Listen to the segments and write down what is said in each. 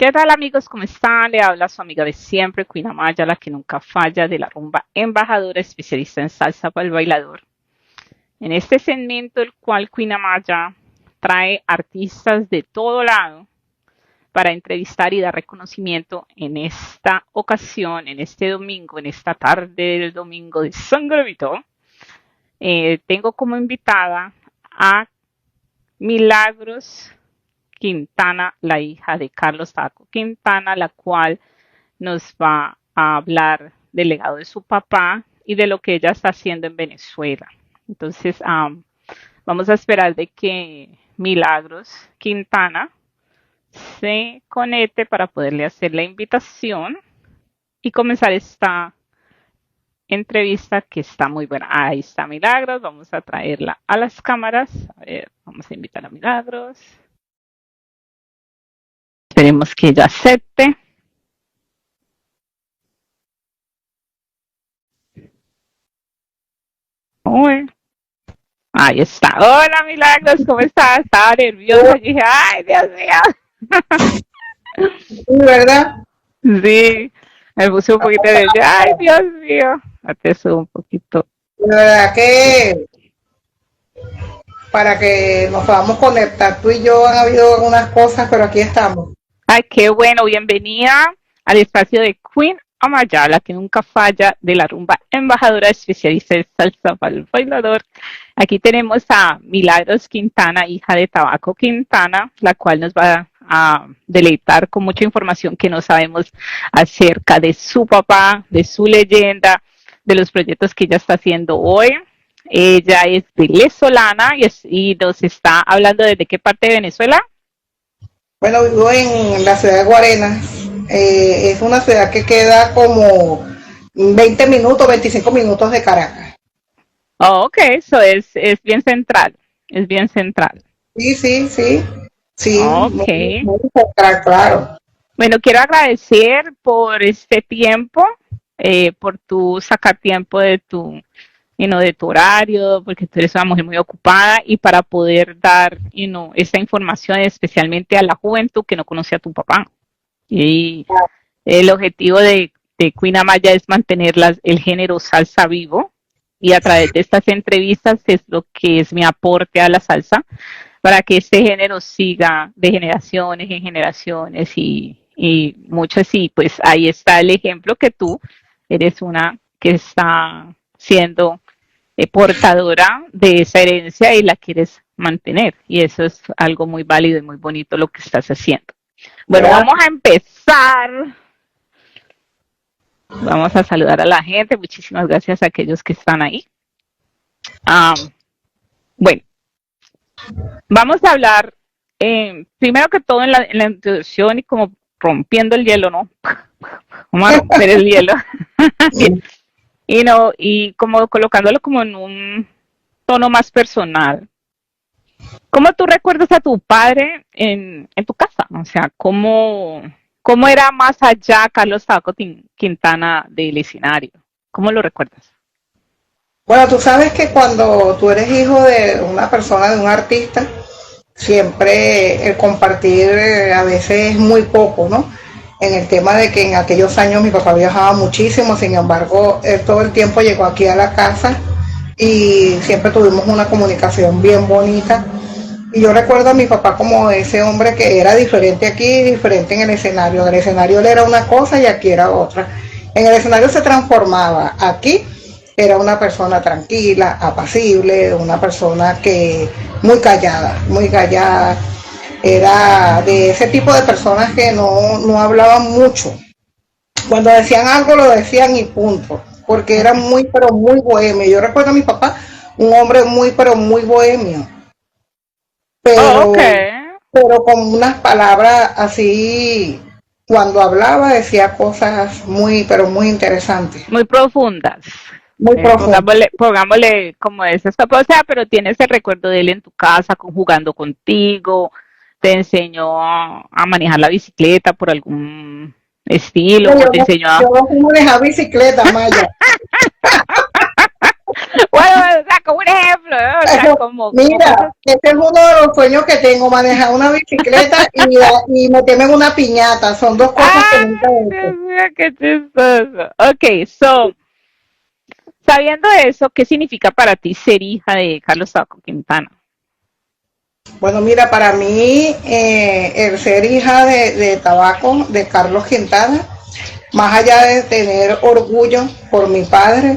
¿Qué tal amigos? ¿Cómo están? Le habla su amiga de siempre, Queen Amaya, la que nunca falla, de la rumba embajadora especialista en salsa para el bailador. En este segmento, el cual Queen Amaya trae artistas de todo lado para entrevistar y dar reconocimiento en esta ocasión, en este domingo, en esta tarde del domingo de San Gravito. Tengo como invitada a Milagros Quintana, la hija de Carlos Taco Quintana, la cual nos va a hablar del legado de su papá y de lo que ella está haciendo en Venezuela. Entonces, vamos a esperar de que Milagros Quintana se conecte para poderle hacer la invitación y comenzar esta entrevista que está muy buena. Ahí está Milagros, vamos a traerla a las cámaras. A ver, vamos a invitar a Milagros. Esperemos que ella acepte. Uy. Ahí está. Hola, Milagros, ¿cómo estás? Estaba nerviosa. Y dije, ay, Dios mío. ¿Verdad? Sí, me puse un poquito de, ay, Dios mío. Te subo un poquito. La verdad que para que nos podamos conectar, tú y yo han habido algunas cosas, pero aquí estamos. Ay, qué bueno. Bienvenida al espacio de Queen Amaya, la que nunca falla, de la rumba embajadora especialista de salsa para el bailador. Aquí tenemos a Milagros Quintana, hija de Tabaco Quintana, la cual nos va a deleitar con mucha información que no sabemos acerca de su papá, de su leyenda, de los proyectos que ella está haciendo hoy. Ella es venezolana y nos está hablando desde qué parte de Venezuela. Bueno, vivo en la ciudad de Guarena. Es una ciudad que queda como 20 minutos, 25 minutos de Caracas. Oh, ok, eso es bien central, es bien central. Sí, sí, sí. Sí, Ok. muy central, claro. Bueno, quiero agradecer por este tiempo, por tu sacar tiempo de de tu horario, porque tú eres una mujer muy ocupada y para poder dar, esta información especialmente a la juventud que no conoce a tu papá. Y el objetivo de Queen Amaya es mantener el género salsa vivo y a través de estas entrevistas es lo que es mi aporte a la salsa para que este género siga de generaciones en generaciones y muchas y pues ahí está el ejemplo que tú eres una que está siendo portadora de esa herencia y la quieres mantener y eso es algo muy válido y muy bonito lo que estás haciendo. Bueno, vamos a empezar. Vamos a saludar a la gente. Muchísimas gracias a aquellos que están ahí. Bueno, vamos a hablar primero que todo en la introducción y como rompiendo el hielo, ¿no? Vamos a romper el hielo. y como colocándolo como en un tono más personal. ¿Cómo tú recuerdas a tu padre en tu casa? O sea, ¿cómo era más allá Carlos Taco Quintana del escenario? ¿Cómo lo recuerdas? Bueno, tú sabes que cuando tú eres hijo de una persona, de un artista, siempre el compartir a veces es muy poco, ¿no? En el tema de que en aquellos años mi papá viajaba muchísimo, sin embargo, él todo el tiempo llegó aquí a la casa y siempre tuvimos una comunicación bien bonita. Y yo recuerdo a mi papá como ese hombre que era diferente aquí y diferente en el escenario. En el escenario él era una cosa y aquí era otra. En el escenario se transformaba. Aquí era una persona tranquila, apacible, una persona que muy callada. Era de ese tipo de personas que no hablaban mucho. Cuando decían algo lo decían y punto. Porque era muy, pero muy bohemio. Yo recuerdo a mi papá, un hombre muy, pero muy bohemio. Pero, pero con unas palabras así, cuando hablaba decía cosas muy, pero muy interesantes. Muy profundas. Muy profundas. Pongámosle como esas, o sea, pero tienes el recuerdo de él en tu casa, jugando contigo, te enseñó a manejar la bicicleta por algún estilo, Yo te enseñó a... no sé manejar bicicleta, Maya. Bueno, o sea, ¿cómo un ejemplo, ¿no? O sea, Eso, como mira, cosas. este es uno de los sueños que tengo, manejar una bicicleta y meterme en una piñata. Son dos cosas que ¡Ay, nunca he Dios hecho. mío, qué chistoso! Ok, so, sabiendo eso, ¿qué significa para ti ser hija de Carlos Saco Quintana? Bueno, mira, para mí el ser hija de Tabaco, de Carlos Quintana, más allá de tener orgullo por mi padre,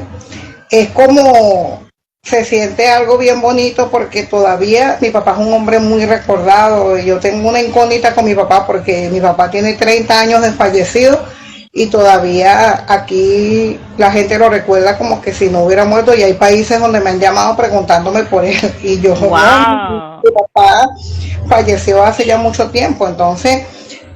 es como se siente algo bien bonito porque todavía mi papá es un hombre muy recordado. Yo tengo una incógnita con mi papá porque mi papá tiene 30 años de fallecido y todavía aquí la gente lo recuerda como que si no hubiera muerto y hay países donde me han llamado preguntándome por él y yo no, mi ¡Wow! papá falleció hace ya mucho tiempo, entonces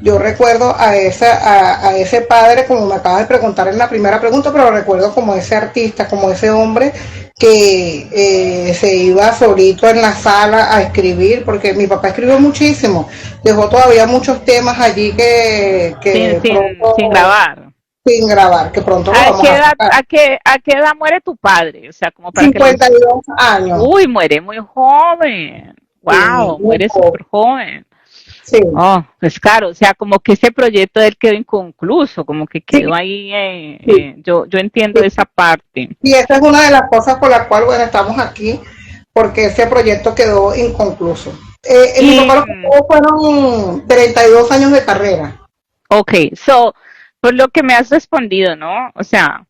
yo recuerdo a ese padre, como me acabas de preguntar en la primera pregunta, pero lo recuerdo como ese artista, como ese hombre que se iba solito en la sala a escribir, porque mi papá escribió muchísimo, dejó todavía muchos temas allí Sin, que sin pronto, grabar. sin grabar, que pronto lo ¿A vamos qué a edad, sacar. a qué edad muere tu padre? O sea, como para que los... 52 años, Uy, muere muy joven. sí, Wow, muere súper joven. sí, Oh, pues claro, o sea, como que ese proyecto de él quedó inconcluso, como que sí, quedó ahí, sí, yo entiendo sí. esa parte. Y esa es una de las cosas por las cuales, bueno, estamos aquí, porque ese proyecto quedó inconcluso. Mi Y, papá lo que tuvo fueron 32 años de carrera. ok, so, por lo que me has respondido, ¿no? O sea,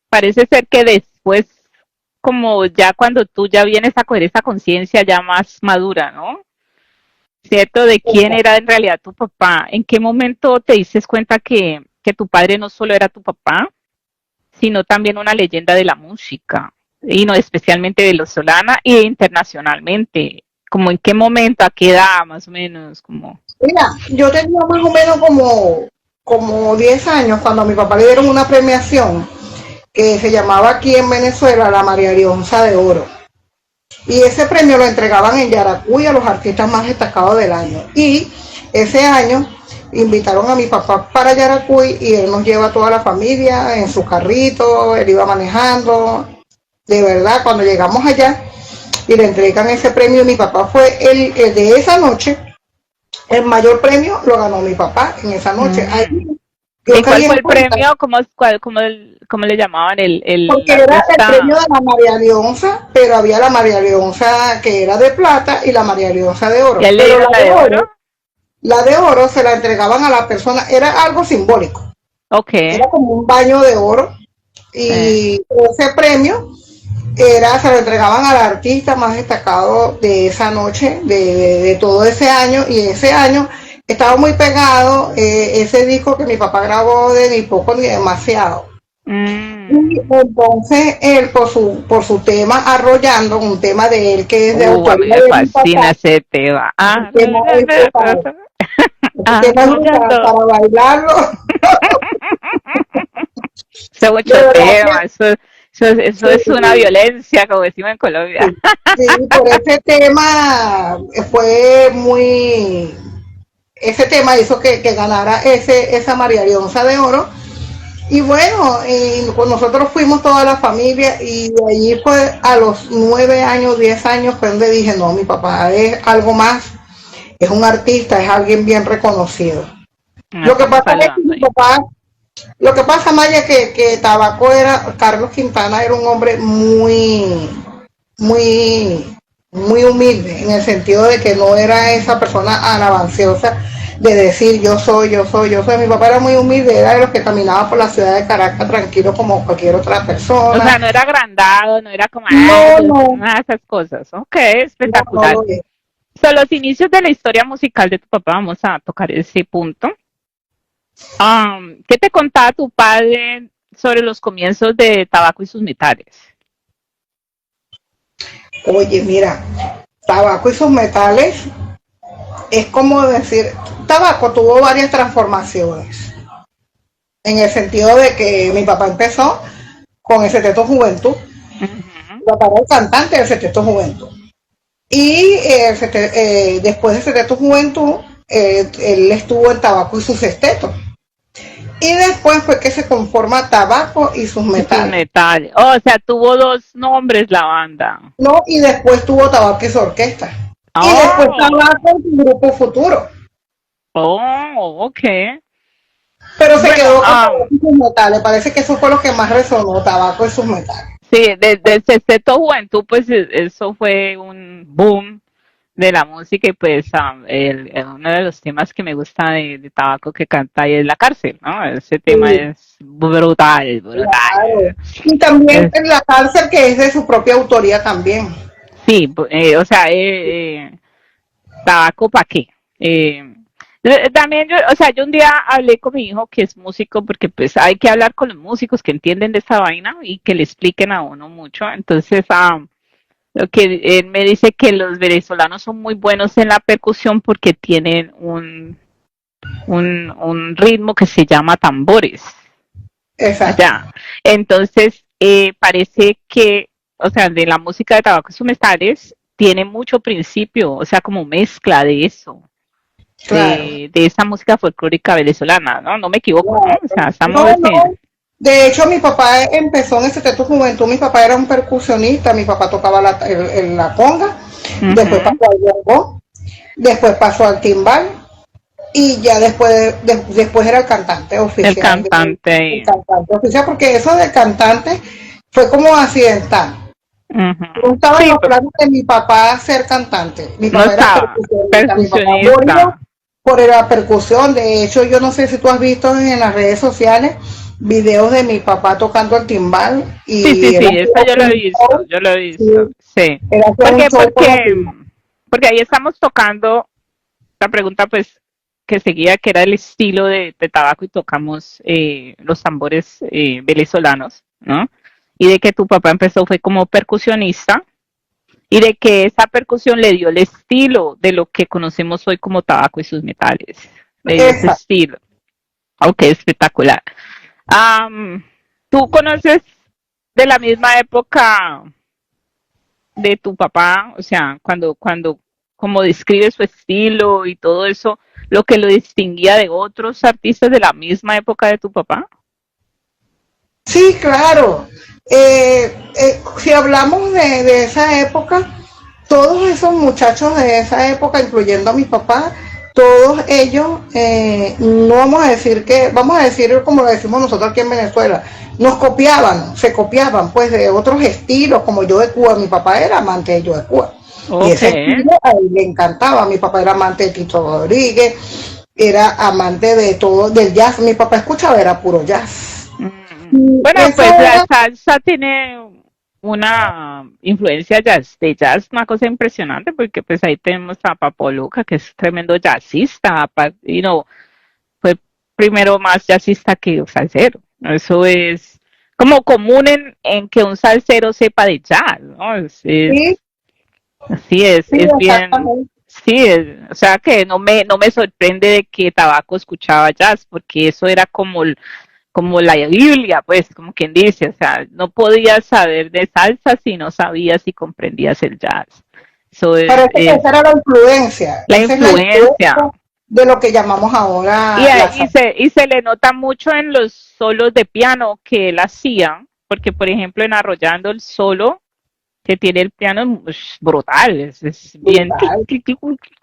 parece ser que después, como ya cuando tú ya vienes a coger esa conciencia ya más madura, ¿no? ¿Cierto? De quién era en realidad tu papá. ¿En qué momento te diste cuenta que tu padre no solo era tu papá, sino también una leyenda de la música? Y no especialmente venezolana e internacionalmente. Como en qué momento, a qué edad más o menos, como... Mira, yo tenía más o menos como 10 años cuando a mi papá le dieron una premiación que se llamaba aquí en Venezuela la María Leonza de Oro. Y ese premio lo entregaban en Yaracuy a los artistas más destacados del año. Y ese año invitaron a mi papá para Yaracuy y él nos lleva a toda la familia en su carrito, él iba manejando. De verdad, cuando llegamos allá y le entregan ese premio, mi papá fue el de esa noche, el mayor premio lo ganó mi papá en esa noche. Ahí Mm. yo ¿Y cuál caí fue en el cuenta, premio? ¿Cómo le llamaban el porque era el premio artista? de la María Leonza, pero había la María Leonza que era de plata y la María Leonza de ¿Y oro. a él le Pero dieron la de oro? la de oro se la entregaban a la persona, era algo simbólico, Ok. era como un baño de oro Sí. y ese premio se lo entregaban al artista más destacado de esa noche, de todo ese año, y ese año estaba muy pegado ese disco que mi papá grabó de Ni Poco Ni Demasiado. Y Mm. entonces él, por su tema Arrollando, un tema de él que es de A mí autoría me de mi fascina papá, ese tema. el tema es brutal. Ese tema es brutal Arrollando. para bailarlo. Ese De mucho verdad tema, que eso es una sí, violencia, como decimos en Colombia. sí, sí, por ese tema fue ese tema hizo que ganara esa María Leonza de Oro. Y bueno, pues nosotros fuimos toda la familia y de allí fue a los 9 años, 10 años, fue donde dije, no, mi papá es algo más, es un artista, es alguien bien reconocido. Lo que Estamos pasa es que saludando mi ahí. papá, lo que pasa, Maya, que Tabaco Carlos Quintana era un hombre muy, muy humilde, en el sentido de que no era esa persona alabanciosa de decir yo soy, yo soy, yo soy. Mi papá era muy humilde, era de los que caminaba por la ciudad de Caracas tranquilo como cualquier otra O sea, persona. no era agrandado, no era como, ah, No, yo, no, nada de esas cosas. Ok, no, no espectacular. lo es. Son los inicios de la historia musical de tu papá, vamos a tocar ese punto. ¿Qué te contaba tu padre sobre los comienzos de Tabaco y sus metales? Oye, mira, Tabaco y sus metales es como decir, Tabaco tuvo varias transformaciones, en el sentido de que mi papá empezó con el Seteto Juventud, Ujú. mi papá era el cantante del Seteto Juventud. Y después de Seteto Juventud, él estuvo en Tabaco y sus estetos. y después fue que se conforma Tabaco y sus sus metales. metales. Oh, o sea, tuvo dos nombres la banda. No, y después tuvo Tabaco y su orquesta. Y después Oh, Tabaco y su grupo Futuro. oh, ok. Pero se Bueno, quedó con Tabaco y sus metales. Parece que eso fue lo que más resonó, Tabaco y sus metales. sí, desde el Sexteto Juventud, pues eso fue un boom de la música y pues uno de los temas que me gusta de Tabaco que canta ahí es La Cárcel, ¿no? Ese tema Sí, es brutal, claro. brutal. Y también Es- en La Cárcel, que es de su propia autoría también. sí, o sea, Tabaco, ¿para qué? También yo, o sea, yo un día hablé con mi hijo que es músico porque pues hay que hablar con los músicos que entienden de esta vaina y que le expliquen a uno mucho. Entonces, lo que él me dice que los venezolanos son muy buenos en la percusión porque tienen un ritmo que se llama tambores Exacto. allá. Entonces, parece que, o sea, de la música de Tabaco y Metales tiene mucho principio, o sea, como mezcla de eso, Claro. de esa música folclórica venezolana, ¿no? No me equivoco, ¿no? O sea, No, estamos en... no. De hecho, mi papá empezó en ese teatro juventud. Mi papá era un percusionista. Mi papá tocaba la conga. Uh Después -huh. pasó al bongo. Después pasó al timbal. Y ya después era el cantante El oficial. El cantante. cantante oficial, porque eso del cantante fue como accidental. Uh No -huh. estaba en Sí, los planes de mi papá ser cantante. Mi no papá era estaba percusionista. Mi papá murió percusionista. por la percusión. De hecho, yo no sé si tú has visto en las redes sociales videos de mi papá tocando el timbal Sí, sí, y sí, él eso hacía yo lo he un visto, show, yo lo he sí, visto, sí. él hacía un Porque, show con el porque, timbal. porque ahí estamos tocando la pregunta, pues, que seguía, que era el estilo de Tabaco y tocamos los tambores venezolanos, ¿no? Y de que tu papá empezó fue como percusionista y de que esa percusión le dio el estilo de lo que conocemos hoy como Tabaco y sus metales. Le dio ese Esa. estilo. Ok, espectacular. Um, ¿Tú conoces de la misma época de tu papá? O sea, como describe su estilo y todo eso, lo que lo distinguía de otros artistas de la misma época de tu papá. Sí, claro. Si hablamos de esa época, todos esos muchachos de esa época, incluyendo a mi papá, todos ellos, no vamos a decir que, vamos a decir como lo decimos nosotros aquí en Venezuela, nos copiaban, se copiaban pues de otros estilos, como yo de Cuba. Mi papá era amante de yo de Cuba. Y Ok. ese estilo a él le encantaba. Mi papá era amante de Tito Rodríguez, era amante de todo, del jazz. Mi papá escuchaba, era puro jazz. Y Bueno, eso pues la era, salsa tiene una influencia de jazz, una cosa impresionante, porque pues ahí tenemos a Papo Luca, que es tremendo jazzista, fue primero más jazzista que salsero. Eso es como común en que un salsero sepa de jazz, ¿no? sí, Así sí, es bien, exactamente. sí, o sea que no me sorprende de que Tabaco escuchaba jazz, porque eso era como la Biblia, pues, como quien dice, o sea, no podías saber de salsa si no sabías y comprendías el jazz. Eso Parece que es esa era la influencia. la Esa es la influencia. influencia de lo que llamamos ahora la salsa. Y se le nota mucho en los solos de piano que él hacía, porque por ejemplo en Arrollando el solo que tiene el piano es brutal, es bien, Brutal.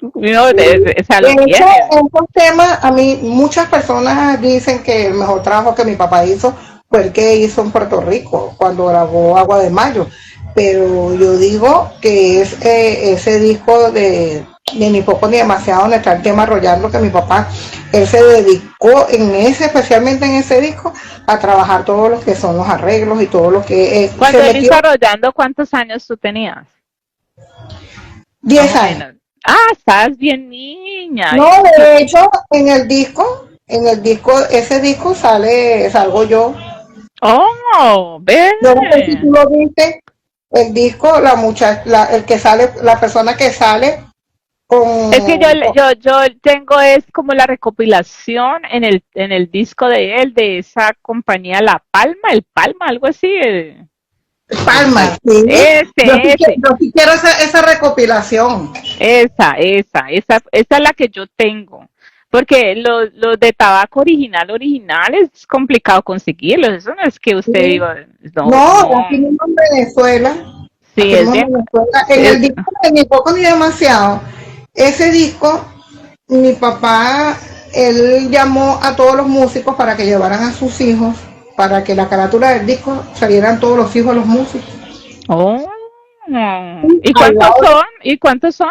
no, Sí. o sea, De lo hecho, tiene. estos temas, a mí muchas personas dicen que el mejor trabajo que mi papá hizo fue el que hizo en Puerto Rico, cuando grabó Agua de Mayo. Pero yo digo que es ese disco de Ni Poco Ni Demasiado, donde está el tema Arrollando, que mi papá, él se dedicó especialmente en ese disco, a trabajar todo lo que son los arreglos y todo lo que se Cuando él metió hizo Arrollando, ¿cuántos años tú tenías? Más 10 o años. menos. Ah, estás bien niña. No, de hecho, ese disco salgo yo. Oh, Yo no sé si ve. tú lo viste, el disco, el que sale, la persona que sale Es que con, yo tengo es como la recopilación en el disco de él, de esa compañía La Palma, el Palma, algo así. Palma, ¿sí? Ese. Yo sí quiero esa recopilación. Esa es la que yo tengo. Porque los de tabaco original es complicado conseguirlos. Eso no es que usted Sí. diga, no, No, no, aquí mismo en Venezuela, sí, aquí es mismo en bien. Venezuela, en es- el disco de Ni Poco Ni Demasiado, ese disco, mi papá, él llamó a todos los músicos para que llevaran a sus hijos, para que la carátula del disco salieran todos los hijos de los músicos. oh, ¿y Al cuántos lado, son? ¿Y cuántos son?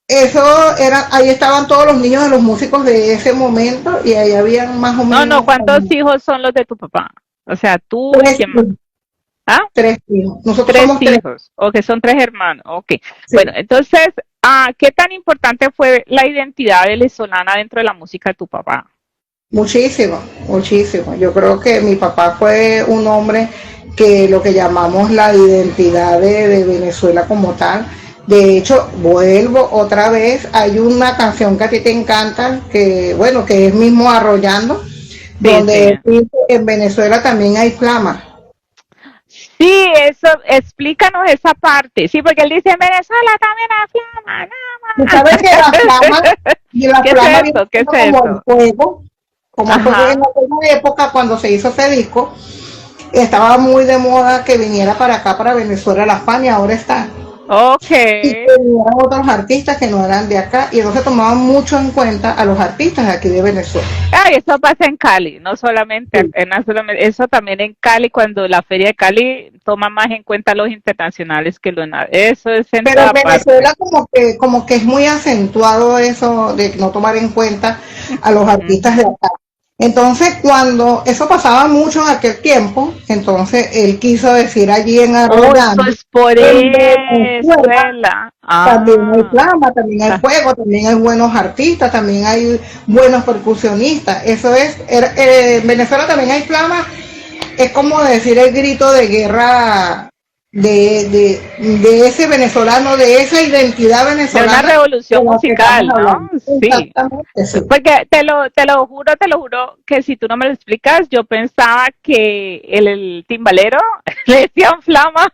eso era, ahí estaban todos los niños de los músicos de ese momento y ahí habían más o No, no, menos ¿cuántos como hijos son los de tu papá? O sea, tú y tres quién más. hijos, ¿Ah? tres hijos. Nosotros Tres somos tres, hijos. Ok, son tres hermanos. Ok. Bueno, sí. entonces, ¿qué tan importante fue la identidad venezolana dentro de la música de tu papá? Muchísimo, muchísimo. Yo creo que mi papá fue un hombre que lo que llamamos la identidad de Venezuela como tal. De hecho, vuelvo otra vez, hay una canción que a ti te encanta, que bueno, que es mismo Arrollando, Sí, sí. donde dice, en Venezuela también hay flama. Sí, eso, explícanos esa parte. Sí, porque él dice, en Venezuela también hay flama, Tú sabes que nada. la ¿Qué es flama viene eso? ¿Qué es siendo eso? como el fuego en Ajá. aquella época cuando se hizo ese disco, estaba muy de moda que viniera para acá, para Venezuela, la Fania, ahora está. Ok. Y que vinieran otros artistas que no eran de acá, y entonces tomaban mucho en cuenta a los artistas de aquí de Venezuela. Ay, eso pasa en Cali, no solamente, Sí. no solamente, eso también en Cali, cuando la feria de Cali toma más en cuenta a los internacionales que lo eso es en Pero en toda parte. Venezuela como que es muy acentuado eso de no tomar en cuenta a los artistas de Ujú. acá. Entonces, cuando eso pasaba mucho en aquel tiempo, entonces él quiso decir allí en Oh, eso Arroyando, es por en Venezuela Venezuela. también hay Ah, flama, también hay fuego, también hay buenos artistas, también hay buenos percusionistas. Eso es, en Venezuela también hay flama, es como decir el grito de guerra de ese venezolano, de esa identidad de una venezolana de revolución la que estamos musical, ¿no? hablando. Sí. Exactamente, sí. Porque te lo juro que si tú no me lo explicas, yo pensaba que el timbalero le decían flama.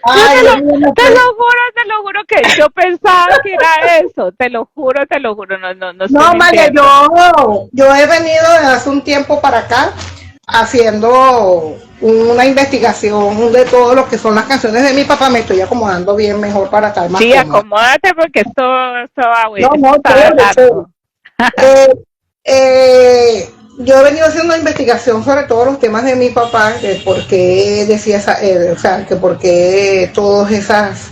Yo Ay, Dios mío, no sé. te lo juro que yo pensaba que era eso, te lo juro, no, no, no estoy No, Maya, mintiendo. yo he venido desde hace un tiempo para acá haciendo una investigación de todo lo que son las canciones de mi papá. Me estoy acomodando bien mejor para estar más Sí, cómoda. acomódate porque No, esto no, está chévere, chévere. largo. Eh, yo he venido haciendo investigación sobre todos los temas de mi papá, de por qué decía o sea, que por qué todas esas,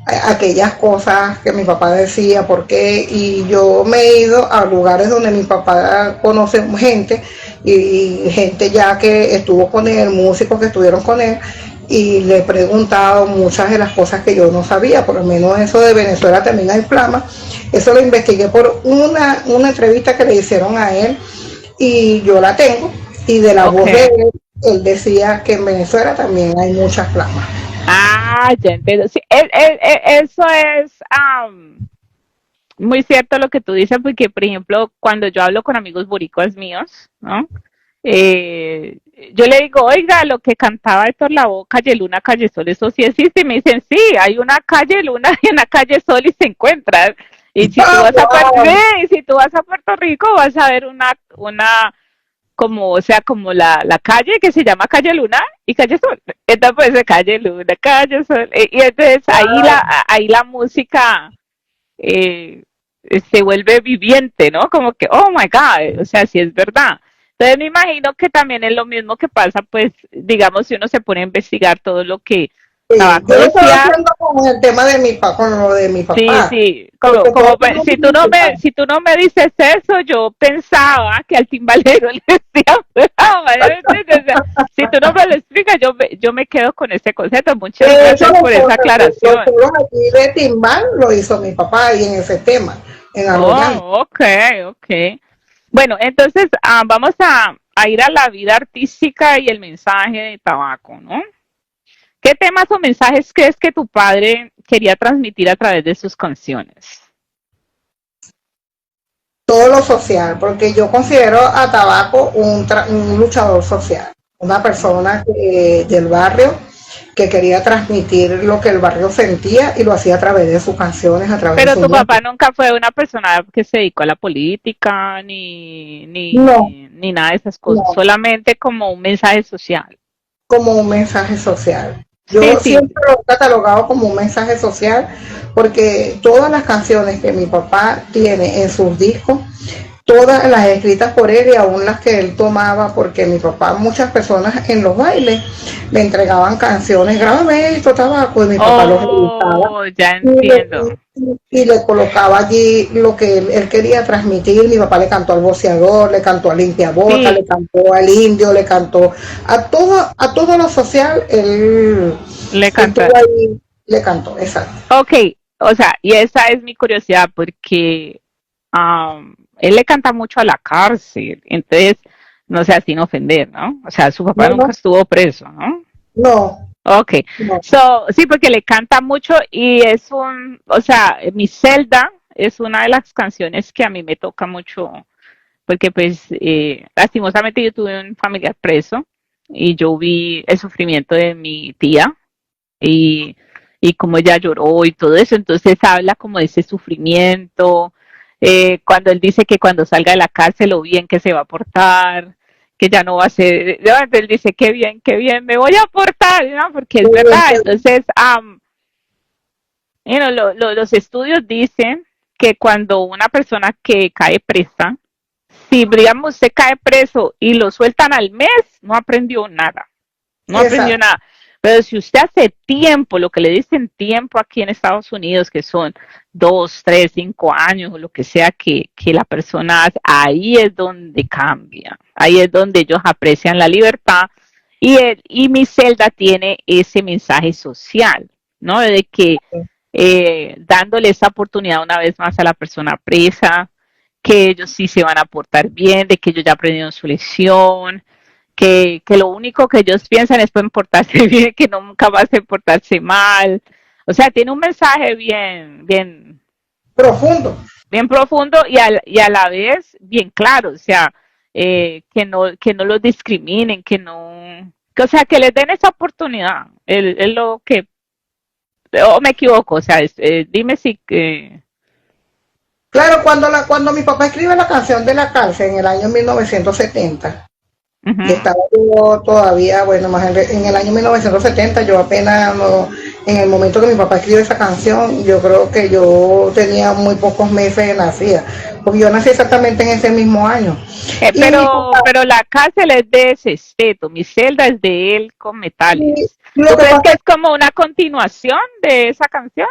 aquellas cosas que mi papá decía, por qué, y yo me he ido a lugares donde mi papá conoce gente, y gente ya que estuvo con él, músicos que estuvieron con él, y le he preguntado muchas de las cosas que yo no sabía, por lo menos eso de Venezuela también hay flama, eso lo investigué por una entrevista que le hicieron a él y yo la tengo y de la Ok. voz de él decía que en Venezuela también hay muchas flamas. Ah, ya entiendo. Sí, eso es muy cierto lo que tú dices, porque, por ejemplo, cuando yo hablo con amigos boricuas míos, ¿no? Eh, yo le digo, oiga, lo que cantaba Héctor Lavoe, Calle Luna, Calle Sol, eso sí existe. Y me dicen, sí, hay una calle Luna y una calle Sol y se encuentran. Y si tú ¡Ah, vas a Puerto, wow! sí, si tú vas a Puerto Rico, vas a ver una como, o sea, como la calle que se llama Calle Luna y Calle Sol. Entonces, pues, Calle Luna, Calle Sol. Y entonces Wow. ahí la música eh, se vuelve viviente, ¿no? Como que, oh my God, o sea, sí es verdad. Entonces me imagino que también es lo mismo que pasa, pues, digamos, si uno se pone a investigar todo lo que Sí, Tabaco yo lo estoy decía, haciendo con el tema de mi papá, con lo de mi sí, papá. sí, Porque como si tú me dices, si tú no me dices eso, yo pensaba que al timbalero le decía brava, ¿ya me entiendes? O sea, si tú no me lo explicas, yo me quedo con ese concepto. Muchas de hecho, gracias por esa los aclaración. solos aquí de Timbal lo hizo mi papá y en ese tema, en Arroyando. Oh, ok, ok. Bueno, entonces vamos a ir a la vida artística y el mensaje de Tabaco, ¿no? ¿Qué temas o mensajes crees que tu padre quería transmitir a través de sus canciones? Todo lo social, porque yo considero a Tabaco un luchador social, una persona del barrio que quería transmitir lo que el barrio sentía y lo hacía a través de sus canciones, a través de Pero sus tu papá músicas. nunca fue una persona que se dedicó a la política No, ni nada de esas cosas, no, solamente como un mensaje social. como un mensaje social. Sí, Yo sí. siempre lo he catalogado como un mensaje social porque todas las canciones que mi papá tiene en sus discos, todas las escritas por él y aún las que él tomaba, porque mi papá, muchas personas en los bailes le entregaban canciones, grábame esto, tabaco, y mi papá los revisaba Oh, ya y le, entiendo. y le colocaba allí lo que él quería transmitir. Mi papá le cantó al boceador, le cantó al limpiabota, Sí, le cantó al indio, le cantó a todo lo social, le él tuvo canta. ahí, le cantó, exacto. Ok, o sea, y esa es mi curiosidad porque él le canta mucho a la cárcel, entonces, no sé, sin ofender, ¿no? O sea, su papá No, nunca no, estuvo preso, ¿no? no, Ok, no. so, sí, porque le canta mucho y es o sea, mi Zelda es una de las canciones que a mí me toca mucho, porque pues lastimosamente yo tuve un familiar preso y yo vi el sufrimiento de mi tía y, y cómo ella lloró y todo eso, entonces habla como de ese sufrimiento, cuando él dice que cuando salga de la cárcel lo bien que se va a portar, que ya no va a ser, él dice qué bien, me voy a portar, ¿no? Porque es verdad, entonces, los estudios dicen que cuando una persona que cae presa, si digamos se cae preso y lo sueltan al mes, no aprendió nada, no aprendió Exacto. nada. Pero si usted hace tiempo, lo que le dicen tiempo aquí en Estados Unidos, que son 2, 3, 5 años o lo que sea que la persona hace, ahí es donde cambia, ahí es donde ellos aprecian la libertad y mi celda tiene ese mensaje social, ¿no? De que dándole esa oportunidad una vez más a la persona presa, que ellos sí se van a portar bien, de que ellos ya aprendieron su lección, que lo único que ellos piensan es pueden portarse bien, que nunca vas a portarse mal. O sea, tiene un mensaje Profundo. bien profundo y a la vez bien claro. O sea, que no los discriminen, o sea, que les den esa oportunidad. Es lo que, o me equivoco, o sea, dime si, Claro, cuando mi papá escribe la canción de la cárcel en el año 1970, y uh-huh. estaba yo todavía, bueno, más en el año 1970, yo apenas, no, en el momento que mi papá escribe esa canción, yo creo que yo tenía muy pocos meses de nacida, porque yo nací exactamente en ese mismo año. Y mi papá, Pero la cárcel es de Sesteto, mi celda es de él con y Metales. lo ¿Tú que crees que pasa. es como una continuación de esa canción?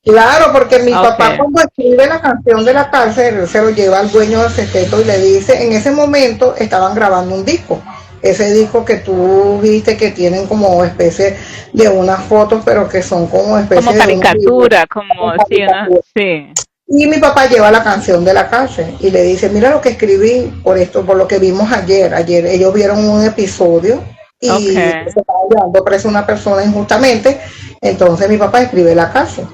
Claro, porque mi papá Okay. cuando escribe la canción de la cárcel, él se lo lleva al dueño del sexteto y le dice, en ese momento estaban grabando un disco, ese disco que tú viste que tienen como especie de unas fotos, pero que son como Como especie de unos videos caricatura, con como sí, caricaturas. sí. Y mi papá lleva la canción de la cárcel y le dice, mira lo que escribí por esto, por lo que vimos ayer. Ayer ellos vieron un episodio y Okay. se estaba llevando preso una persona injustamente. Entonces mi papá escribe la cárcel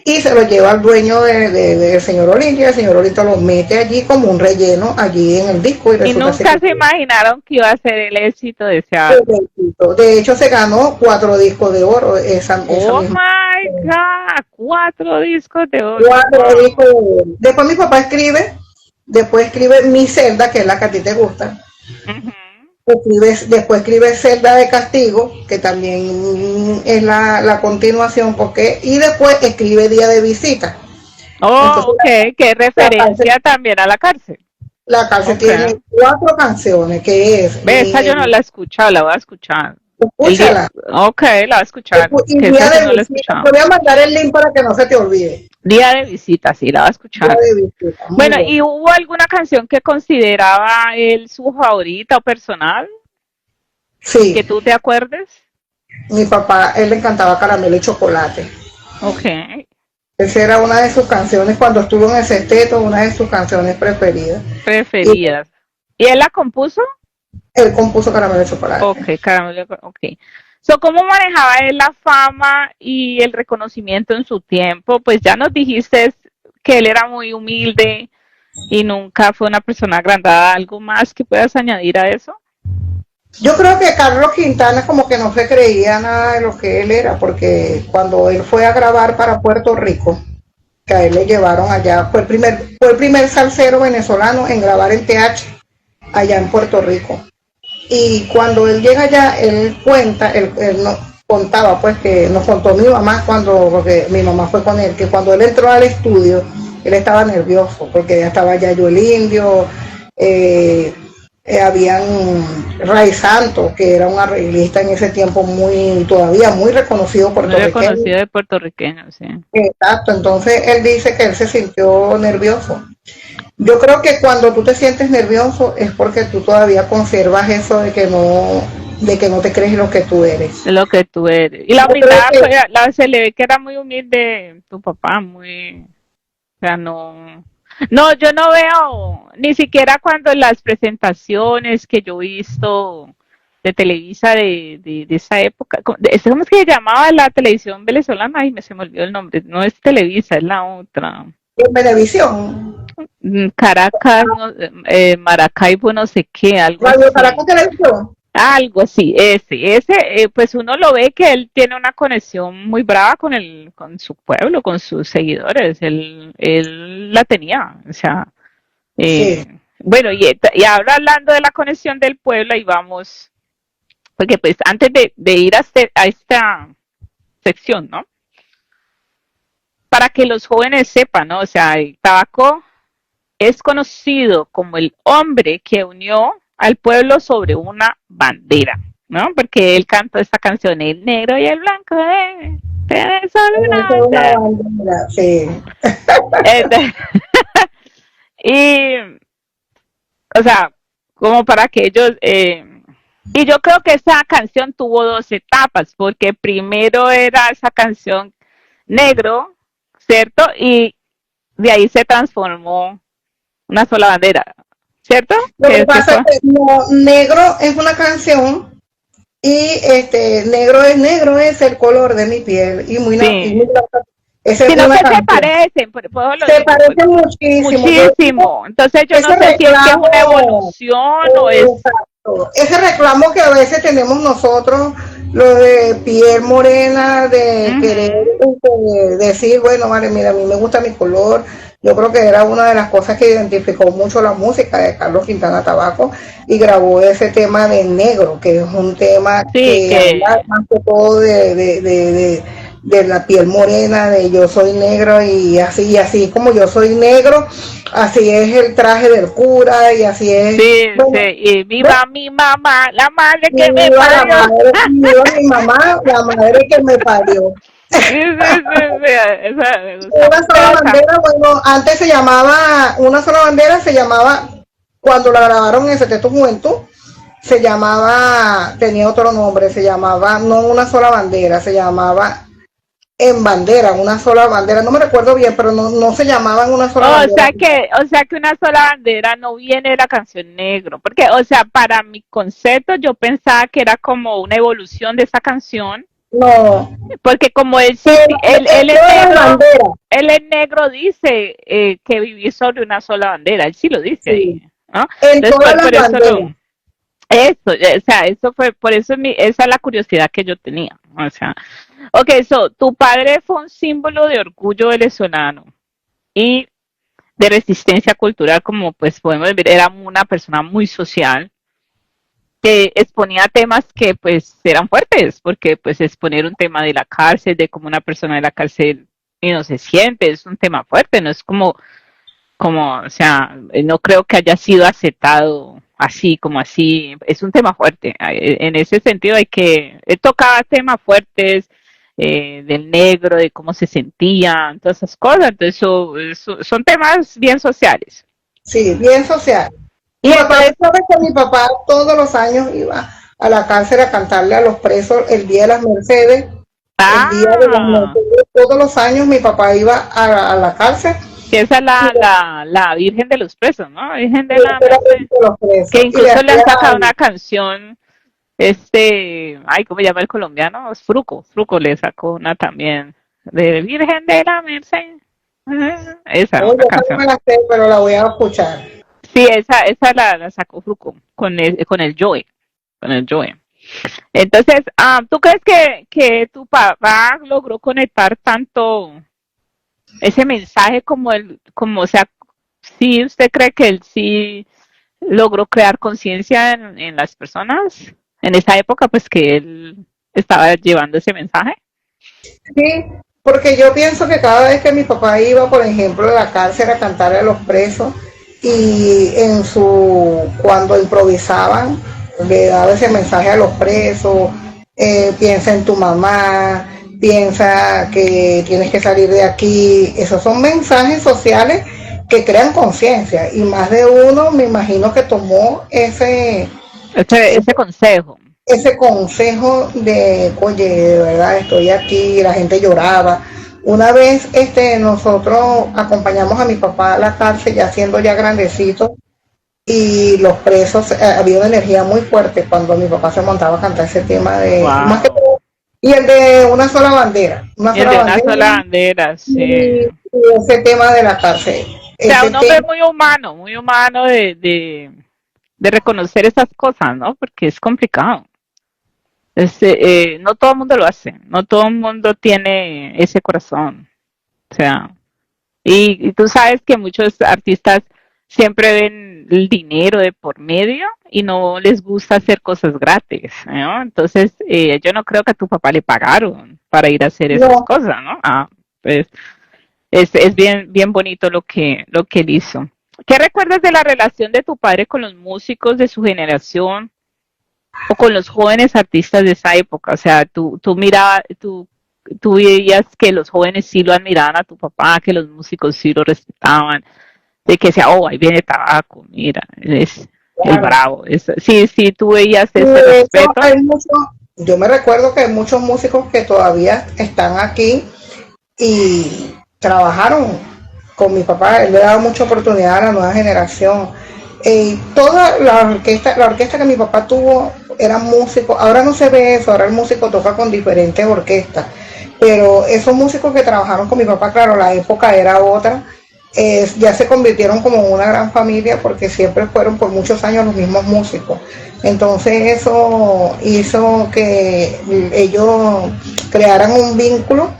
y se lo lleva al dueño del señor Olimpia. El señor Olimpia lo mete allí como un relleno allí en el disco y Y resulta ser nunca que se imaginaron que iba a ser el éxito de ese fue álbum. el éxito. De hecho se ganó 4 discos de oro esa Oh misma. my God, 4 discos de oro, Cuatro wow. discos de oro. Después escribe Mi Celda, que es la que a ti te gusta. Uh-huh. Después escribe Celda de Castigo, que también es la continuación, y después escribe Día de Visita. Oh, Entonces okay, que la cárcel, referencia también a la cárcel. la cárcel Okay. tiene 4 canciones, que es Ve, esa yo no la he escuchado, la voy a escuchar. El día, escúchala, ok, la voy a escuchar, y que esa Día sí de no la he Visita, escuchado. te voy a mandar el link para que no se te olvide. Día de visita, sí, la voy a Día escuchar. de Visita, muy Bueno, ¿y bueno. hubo alguna canción que consideraba él su favorita o personal? Sí, Que tú te acuerdes. mi papá, él le encantaba Caramelo y Chocolate. Ok, Esa era una de sus canciones cuando estuvo en el sexteto, una de sus canciones preferidas. Y preferidas. ¿Y él la compuso? él compuso Caramelo de Chocolate. Ok, caramelo, ok. So, ¿cómo manejaba él la fama y el reconocimiento en su tiempo? Pues ya nos dijiste que él era muy humilde y nunca fue una persona agrandada. ¿Algo más que puedas añadir a eso? Yo creo que Carlos Quintana como que no se creía nada de lo que él era, porque cuando él fue a grabar para Puerto Rico, que a él le llevaron allá, fue el primer salsero venezolano en grabar en TH allá en Puerto Rico. Y cuando él llega allá, él cuenta, él no, contaba pues que nos contó mi mamá cuando, porque mi mamá fue con él, que cuando él entró al estudio, él estaba nervioso, porque ya estaba Yayo el Indio, eh, habían Ray Santos, que era un arreglista en ese tiempo muy, todavía muy reconocido Muy puertorriqueño. reconocido de puertorriqueño, sí. Exacto, entonces él dice que él se sintió nervioso. Yo creo que cuando tú te sientes nervioso es porque tú todavía conservas eso de que no te crees lo que tú eres. De lo que tú eres. Y la Yo creo humildad, pues, que se le ve que era muy humilde tu papá, muy, o sea, no. No, yo no veo, ni siquiera cuando en las presentaciones que yo he visto de Televisa de esa época, ¿cómo es que se llamaba la televisión venezolana? Ay, se me olvidó el nombre, no es Televisa, es la otra. en Venevisión, Caracas, no, Maracaibo, no sé qué, algo Radio así. Caracas Televisión, Algo así, pues uno lo ve que él tiene una conexión muy brava con su pueblo, con sus seguidores. Él la tenía, o sea, sí. bueno, y ahora hablando de la conexión del pueblo, ahí vamos, porque pues antes de ir a esta sección, ¿no? Para que los jóvenes sepan, ¿no? O sea, el tabaco es conocido como el hombre que unió al pueblo sobre una bandera, ¿no? Porque él cantó esta canción, el negro y el blanco, tienen solo una Eso es una bandera. bandera, sí. Este, y, o sea, como para que ellos, y yo creo que esa canción tuvo dos etapas, porque primero era esa canción negro, ¿cierto? Y de ahí se transformó una sola bandera, ¿cierto? Lo que Que pasa fue. es que no, negro es una canción y negro es el color de mi piel y Sí, muy esa es sino una que se canción. parecen, por eso lo Se digo, pues, parece muchísimo. Yo digo, muchísimo. Entonces yo no ese sé si es que es una reclamo, evolución o es. exacto, ese reclamo que a veces tenemos nosotros, lo de piel morena, de querer Ujú. decir, bueno, vale, mira, a mí me gusta mi color. Yo creo que era una de las cosas que identificó mucho la música de Carlos Quintana Tabaco y grabó ese tema de negro, que es un tema Sí, que habla que más que todo de la piel morena, de yo soy negro y así como yo soy negro, así es el traje del cura y así es, sí, sí, bueno, y viva mi mamá, la madre y que me viva la parió. madre, y viva mi mamá, la madre que me parió. Sí, sí, sí, sí, esa, me gusta Una mucho sola esa. bandera, bueno, antes se llamaba, una sola bandera se llamaba, cuando la grabaron en el Seteto Juventud, se llamaba, tenía otro nombre, se llamaba, no una sola bandera, se llamaba en bandera, una sola bandera, no me recuerdo bien, pero no se llamaban una sola bandera. O sea que una sola bandera no viene de la canción negro, porque, o sea, para mi concepto yo pensaba que era como una evolución de esa canción, No, porque como él sí, pero él en negro dice que vivir sobre una sola bandera, él sí lo dice ahí, sí, ¿no? en Entonces todas las por eso banderas. o sea, eso fue, por eso esa es la curiosidad que yo tenía, o sea, ok, tu padre fue un símbolo de orgullo venezolano y de resistencia cultural, como pues podemos ver, era una persona muy social, que exponía temas que pues eran fuertes, porque pues exponer un tema de la cárcel, de cómo una persona de la cárcel y no se siente, es un tema fuerte, no es o sea, no creo que haya sido aceptado así, como así, es un tema fuerte. En ese sentido hay que, él tocaba temas fuertes, del negro, de cómo se sentían, todas esas cosas, entonces son temas bien sociales. Sí, bien social. Y Mi papá, entonces, ¿sabes que mi papá todos los años iba a la cárcel a cantarle a los presos el Día de las Mercedes? El Día de las ah, Mercedes, todos los años mi papá iba a la cárcel que esa es y la Virgen de los Presos, ¿no? Virgen de le la hacía Merced, los que presos y le incluso le han hacía, sacado una canción, ay, ¿cómo se llama el colombiano? Es Fruco le sacó una también, de Virgen de la Merced. Esa, oye, una esa no canción. me la sé, pero la voy a escuchar. Sí, esa la sacó Fruco con el Joe. con el Joe. Entonces, ¿tú crees que tu papá logró conectar tanto ese mensaje o sea, sí, usted cree que él sí logró crear conciencia en las personas en esa época, pues que él estaba llevando ese mensaje? Sí, porque yo pienso que cada vez que mi papá iba, por ejemplo, a la cárcel a cantar a los presos y cuando improvisaban, le daba ese mensaje a los presos, piensa en tu mamá, piensa que tienes que salir de aquí. Esos son mensajes sociales que crean conciencia y más de uno me imagino que tomó Ese consejo. ese consejo de, oye, de verdad estoy aquí, la gente lloraba. Una vez nosotros acompañamos a mi papá a la cárcel, ya siendo ya grandecito, y los presos, había una energía muy fuerte cuando mi papá se montaba a cantar ese tema de, Wow. más que todo, y el de una sola bandera. Una sola bandera, sí. Y ese tema de la cárcel. O sea, un hombre muy humano de reconocer esas cosas, ¿no? Porque es complicado. No todo el mundo lo hace, no todo el mundo tiene ese corazón. O sea, y tú sabes que muchos artistas siempre ven el dinero de por medio y no les gusta hacer cosas gratis, ¿no? Entonces, yo no creo que a tu papá le pagaron para ir a hacer esas cosas, ¿no? Pues es bien bonito lo que él hizo. ¿Qué recuerdas de la relación de tu padre con los músicos de su generación o con los jóvenes artistas de esa época? O sea, tú veías que los jóvenes sí lo admiraban a tu papá, que los músicos sí lo respetaban, de que decía, oh, ahí viene Tabaco, mira, él es el bravo. Sí, tú veías ese respeto. Yo me recuerdo que hay muchos músicos que todavía están aquí y trabajaron con mi papá. Él le daba mucha oportunidad a la nueva generación. Toda la orquesta que mi papá tuvo eran músicos. Ahora no se ve eso, ahora el músico toca con diferentes orquestas, pero esos músicos que trabajaron con mi papá, claro, la época era otra. Ya se convirtieron como una gran familia porque siempre fueron por muchos años los mismos músicos. Entonces eso hizo que ellos crearan un vínculo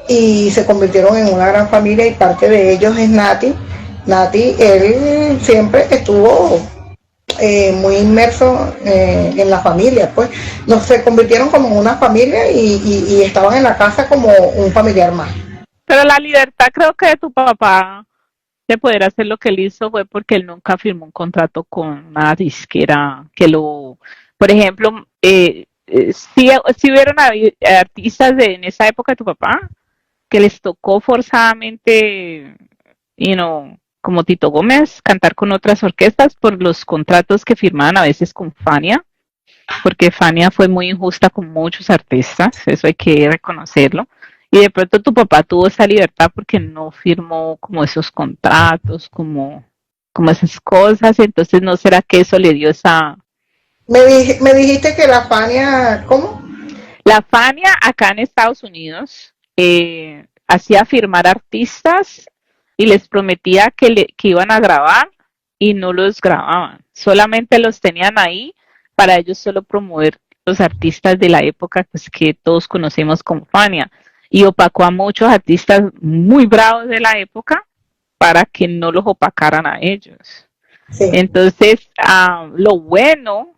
y se convirtieron en una gran familia, y parte de ellos es Nati. Nati, él siempre estuvo muy inmerso en la familia, pues se convirtieron como una familia y estaban en la casa como un familiar más. Pero la libertad, creo que de tu papá de poder hacer lo que él hizo fue porque él nunca firmó un contrato con una disquera por ejemplo, si hubieron artistas en esa época de tu papá que les tocó forzadamente, como Tito Gómez, cantar con otras orquestas por los contratos que firmaban a veces con Fania, porque Fania fue muy injusta con muchos artistas, eso hay que reconocerlo. Y de pronto tu papá tuvo esa libertad porque no firmó como esos contratos, como esas cosas. Entonces, ¿no será que eso le dio esa... Me dijiste que la Fania, ¿cómo? La Fania acá en Estados Unidos hacía firmar artistas y les prometía que iban a grabar y no los grababan. Solamente los tenían ahí para ellos solo promover los artistas de la época, pues, que todos conocemos como Fania. Y opacó a muchos artistas muy bravos de la época para que no los opacaran a ellos. Sí. Entonces, lo bueno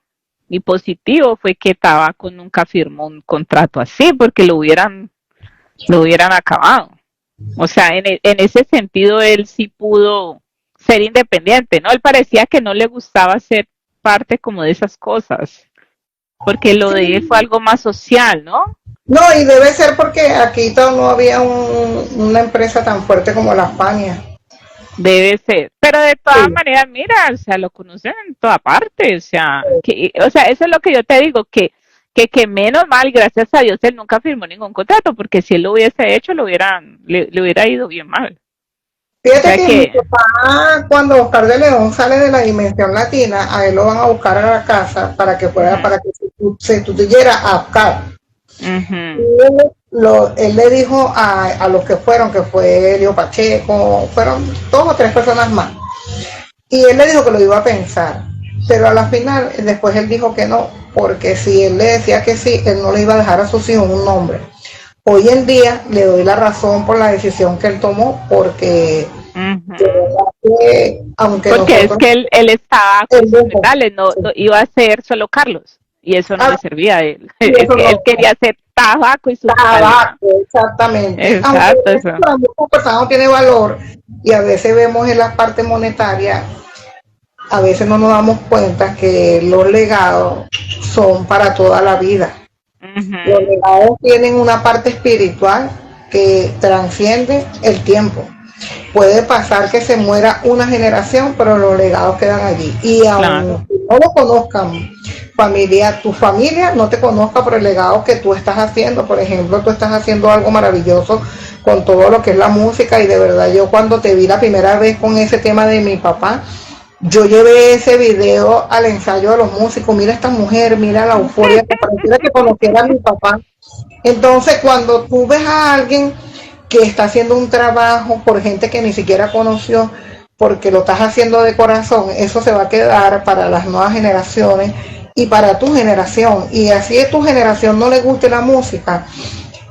y positivo fue que Tabaco nunca firmó un contrato así, porque lo hubieran acabado. O sea, en ese sentido él sí pudo ser independiente, ¿no? Él parecía que no le gustaba ser parte como de esas cosas, porque lo de él fue algo más social, ¿no? No, y debe ser porque aquí no había una empresa tan fuerte como la Fania. Debe ser, pero de todas maneras, mira, o sea, lo conocen en toda parte, o sea, eso es lo que yo te digo, que menos mal, gracias a Dios, él nunca firmó ningún contrato, porque si él lo hubiese hecho, le hubiera ido bien mal. Fíjate, o sea, que mi papá, cuando Oscar de León sale de la Dimensión Latina, a él lo van a buscar a la casa para que fuera, para que se sustituyera a Oscar. Él le dijo a los que fueron, que fue Leo Pacheco, fueron 2 o 3 personas más, y él le dijo que lo iba a pensar, pero a la final después él dijo que no, porque si él le decía que sí, él no le iba a dejar a sus hijos un nombre. Hoy en día le doy la razón por la decisión que él tomó, porque aunque porque nosotros, es que él estaba con sus metales, no iba a ser solo Carlos, y eso no le servía a él. Él quería hacer tabaco y su tabaco, exactamente. Exacto, aunque eso para muchas personas no tiene valor, y a veces vemos en la parte monetaria, a veces no nos damos cuenta que los legados son para toda la vida. Los legados tienen una parte espiritual que transciende el tiempo. Puede pasar que se muera una generación, pero los legados quedan allí. Y aunque no lo conozcan, tu familia no te conozca por el legado que tú estás haciendo. Por ejemplo, tú estás haciendo algo maravilloso con todo lo que es la música, y de verdad yo cuando te vi la primera vez con ese tema de mi papá, yo llevé ese video al ensayo de los músicos. Mira esta mujer, mira la euforia, que pareciera que conociera a mi papá. Entonces, cuando tú ves a alguien que está haciendo un trabajo por gente que ni siquiera conoció, porque lo estás haciendo de corazón, eso se va a quedar para las nuevas generaciones y para tu generación. Y así de tu generación no le guste la música,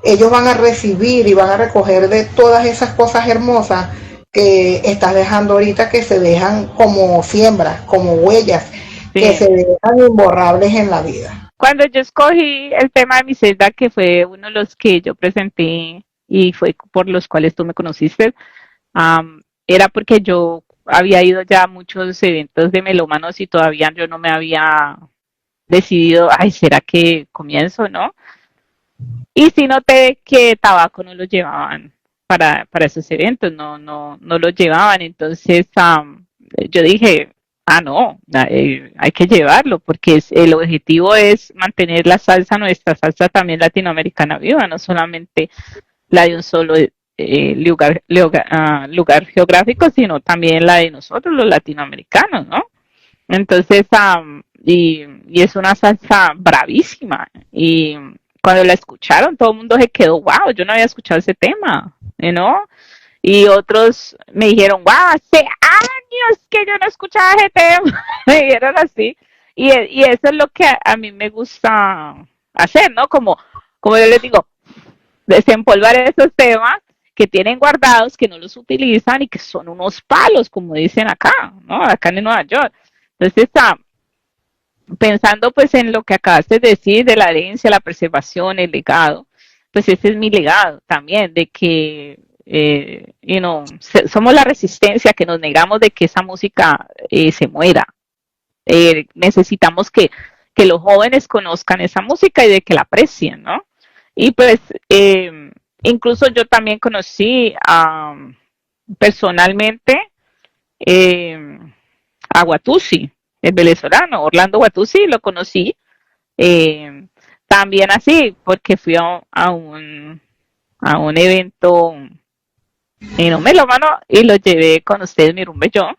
ellos van a recibir y van a recoger de todas esas cosas hermosas que estás dejando ahorita, que se dejan como siembras, como huellas, que se dejan imborrables en la vida. Cuando yo escogí el tema de mi celda, que fue uno de los que yo presenté y fue por los cuales tú me conociste, era porque yo había ido ya a muchos eventos de melómanos y todavía yo no me había decidido, ¿será que comienzo, no? Y sí noté que tabaco no lo llevaban para esos eventos, no lo llevaban. Entonces yo dije, no, hay que llevarlo, porque el objetivo es mantener la salsa, nuestra salsa también latinoamericana viva, no solamente la de un solo lugar geográfico, sino también la de nosotros los latinoamericanos, ¿no? Entonces, y es una salsa bravísima, y cuando la escucharon todo el mundo se quedó, wow, yo no había escuchado ese tema, ¿no? Y otros me dijeron, wow, hace años que yo no escuchaba ese tema, me dijeron así, y eso es lo que a mí me gusta hacer, ¿no? Como yo les digo, desempolvar esos temas que tienen guardados, que no los utilizan y que son unos palos, como dicen acá, ¿no? Acá en Nueva York. Entonces, pensando pues en lo que acabaste de decir de la herencia, la preservación, el legado, pues ese es mi legado también, de que somos la resistencia, que nos negamos de que esa música se muera. Necesitamos que los jóvenes conozcan esa música y de que la aprecien, ¿no? Y pues incluso yo también conocí personalmente a Watusi, el venezolano, Orlando Watusi, lo conocí también así, porque fui a un evento en un melómano y lo llevé con ustedes, mi rumbe yo,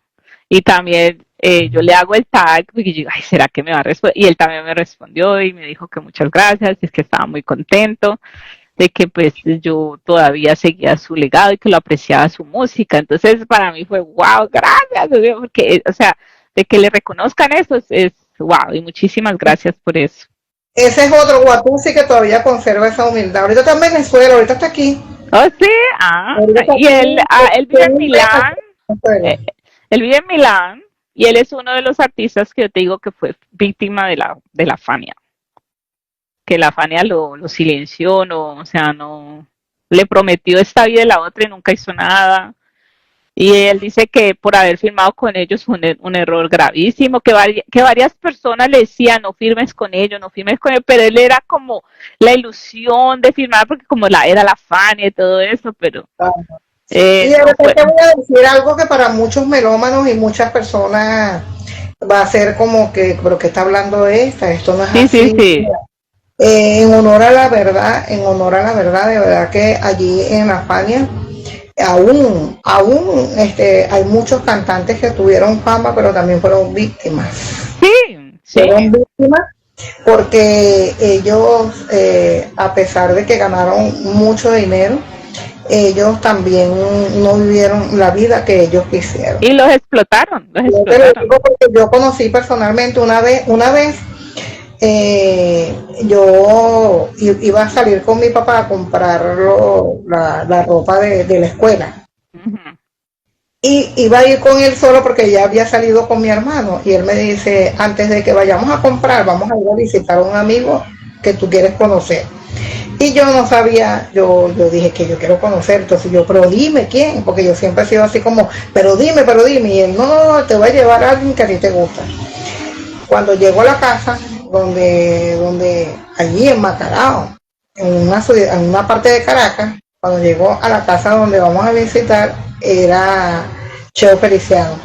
y también yo le hago el tag, porque yo digo, ¿será que me va a responder? Y él también me respondió y me dijo que muchas gracias, es que estaba muy contento de que pues yo todavía seguía su legado y que lo apreciaba su música. Entonces para mí fue wow, gracias, porque, o sea, de que le reconozcan eso es wow, y muchísimas gracias por eso. Ese es otro Watusi que todavía conserva esa humildad. Ahorita está en Venezuela, ahorita está aquí. Oh, sí, y él vive en Milán. Él vive en Milán y él es uno de los artistas que yo te digo que fue víctima de la Fania. Que la Fania lo silenció, no le prometió esta vida y la otra y nunca hizo nada. Y él dice que por haber firmado con ellos fue un error gravísimo, que varias personas le decían no firmes con ellos, pero él era como la ilusión de firmar porque como era la Fania y todo eso, pero... y de repente voy a decir algo que para muchos melómanos y muchas personas va a ser como que, pero que está hablando de esto no es así. Sí. En honor a la verdad, de verdad que allí en la Fania aún hay muchos cantantes que tuvieron fama, pero también fueron víctimas. Sí. Fueron víctimas porque ellos, a pesar de que ganaron mucho dinero, ellos también no vivieron la vida que ellos quisieron. Y los explotaron. Yo te lo digo porque yo conocí personalmente una vez yo iba a salir con mi papá a comprar la ropa de la escuela. Ujú. Y iba a ir con él solo porque ya había salido con mi hermano. Y él me dice, antes de que vayamos a comprar, vamos a ir a visitar a un amigo que tú quieres conocer. Y yo no sabía, yo dije que yo quiero conocer, entonces yo, pero dime quién, porque yo siempre he sido así como, pero dime, y él, no, no, no, te voy a llevar a alguien que a ti te gusta. Cuando llego a la casa, allí en Macarao, en una parte de Caracas, cuando llego a la casa donde vamos a visitar, era Cheo Feliciano.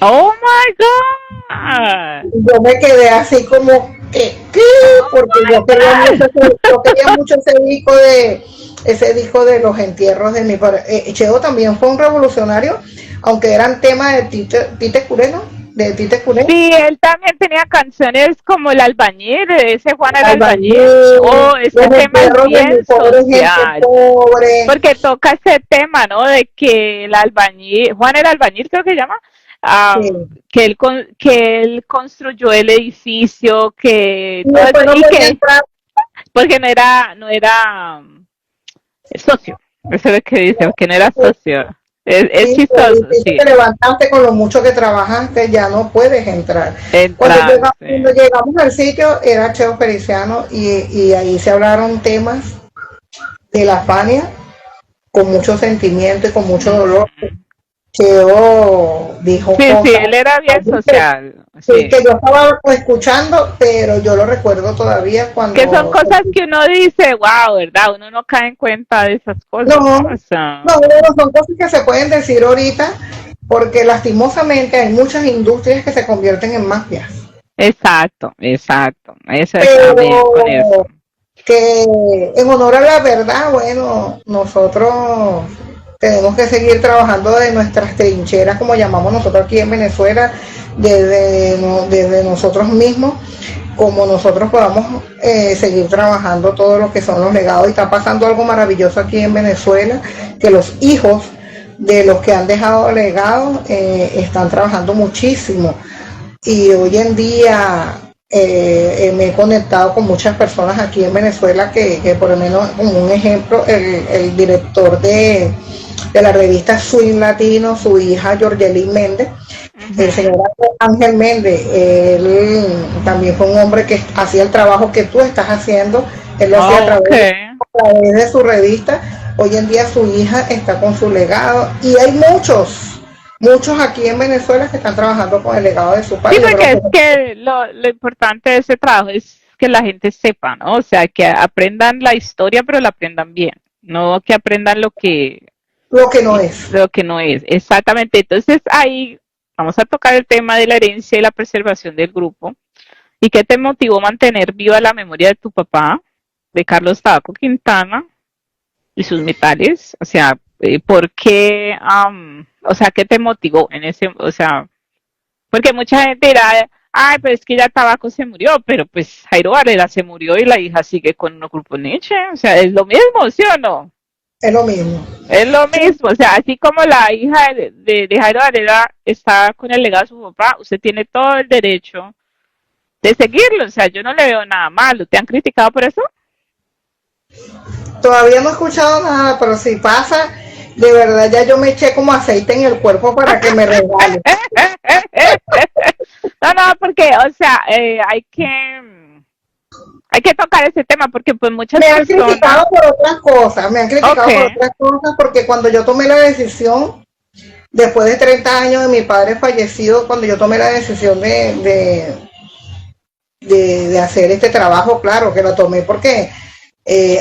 Oh my God. Yo me quedé así como, ¿qué? Oh Porque my God. yo quería mucho ese disco de los entierros de mi padre. Cheo también fue un revolucionario, aunque eran temas de Tite Cureno, de Tite Cureno. Sí, él también tenía canciones como El Albañil, ese Juan el Albañil. Albañil, Oh, ese los tema es entierros de mi bien pobre gente social, pobre. porque toca ese tema, ¿no? De que el albañil, Juan el Albañil creo que se llama, Sí. que él construyó el edificio, que Y todo eso, después no y podía que, entrar. porque no era socio, eso es lo que dice, porque no era socio. Es Sí, el chistoso, edificio sí, que levantaste con lo mucho que trabajaste, ya no puedes entrar. entrar, Cuando sí. llegamos al sitio, era Cheo Feliciano y ahí se hablaron temas de la Fania con mucho sentimiento y con mucho dolor. Ujú. Cheo dijo Sí, sí, cosas él era bien social, sí. que yo estaba escuchando, pero yo lo recuerdo todavía Que son cuando... cosas que uno dice, wow, ¿verdad? Uno no cae en cuenta de esas No, cosas, ¿no? O sea, no, son cosas que se pueden decir ahorita porque lastimosamente hay muchas industrias que se convierten en mafias. exacto, exacto. Eso estaba bien con eso. Pero que en honor a la verdad, bueno, nosotros tenemos que seguir trabajando de nuestras trincheras, como llamamos nosotros aquí en Venezuela, desde nosotros mismos, como nosotros podamos seguir trabajando todo lo que son los legados. Y está pasando algo maravilloso aquí en Venezuela, que los hijos de los que han dejado legados están trabajando muchísimo y hoy en día me he conectado con muchas personas aquí en Venezuela que por lo menos como un ejemplo, el director de la revista Swing Latino, su hija Georgelyn Méndez, el Ujú. señor Ángel Méndez, él también fue un hombre que hacía el trabajo que tú estás haciendo, él lo hacía Oh, ok. a través de su revista, hoy en día su hija está con su legado y hay muchos aquí en Venezuela que están trabajando con el legado de su Sí, padre. Yo creo porque que es que lo importante de ese trabajo es que la gente sepa, ¿no? O sea, que aprendan la historia, pero la aprendan bien. No que aprendan lo que no es. lo que no es. Exactamente. Entonces ahí vamos a tocar el tema de la herencia y la preservación del grupo. ¿Y qué te motivó a mantener viva la memoria de tu papá, de Carlos Tabaco Quintana y sus metales? O sea, ¿por qué? O sea, ¿qué te motivó en ese? O sea, porque mucha gente dirá, ay, pero es que ya Tabaco se murió, pero pues Jairo Varela se murió y la hija sigue con un grupo Nietzsche. O sea, es lo mismo, ¿sí o no? Es lo mismo. Es lo Sí, mismo, o sea, así como la hija de Jairo Varela está con el legado de su papá, usted tiene todo el derecho de seguirlo, o sea, yo no le veo nada malo. ¿Te han criticado por eso? todavía no he escuchado nada, pero si pasa, de verdad ya yo me eché como aceite en el cuerpo para que me regale. No, no, porque, o sea, hay que tocar ese tema porque pues muchas Me han personas, criticado por otras cosas, me han ok, criticado por otras cosas porque cuando yo tomé la decisión, después de 30 años de mi padre fallecido, cuando yo tomé la decisión de hacer este trabajo, claro que lo tomé porque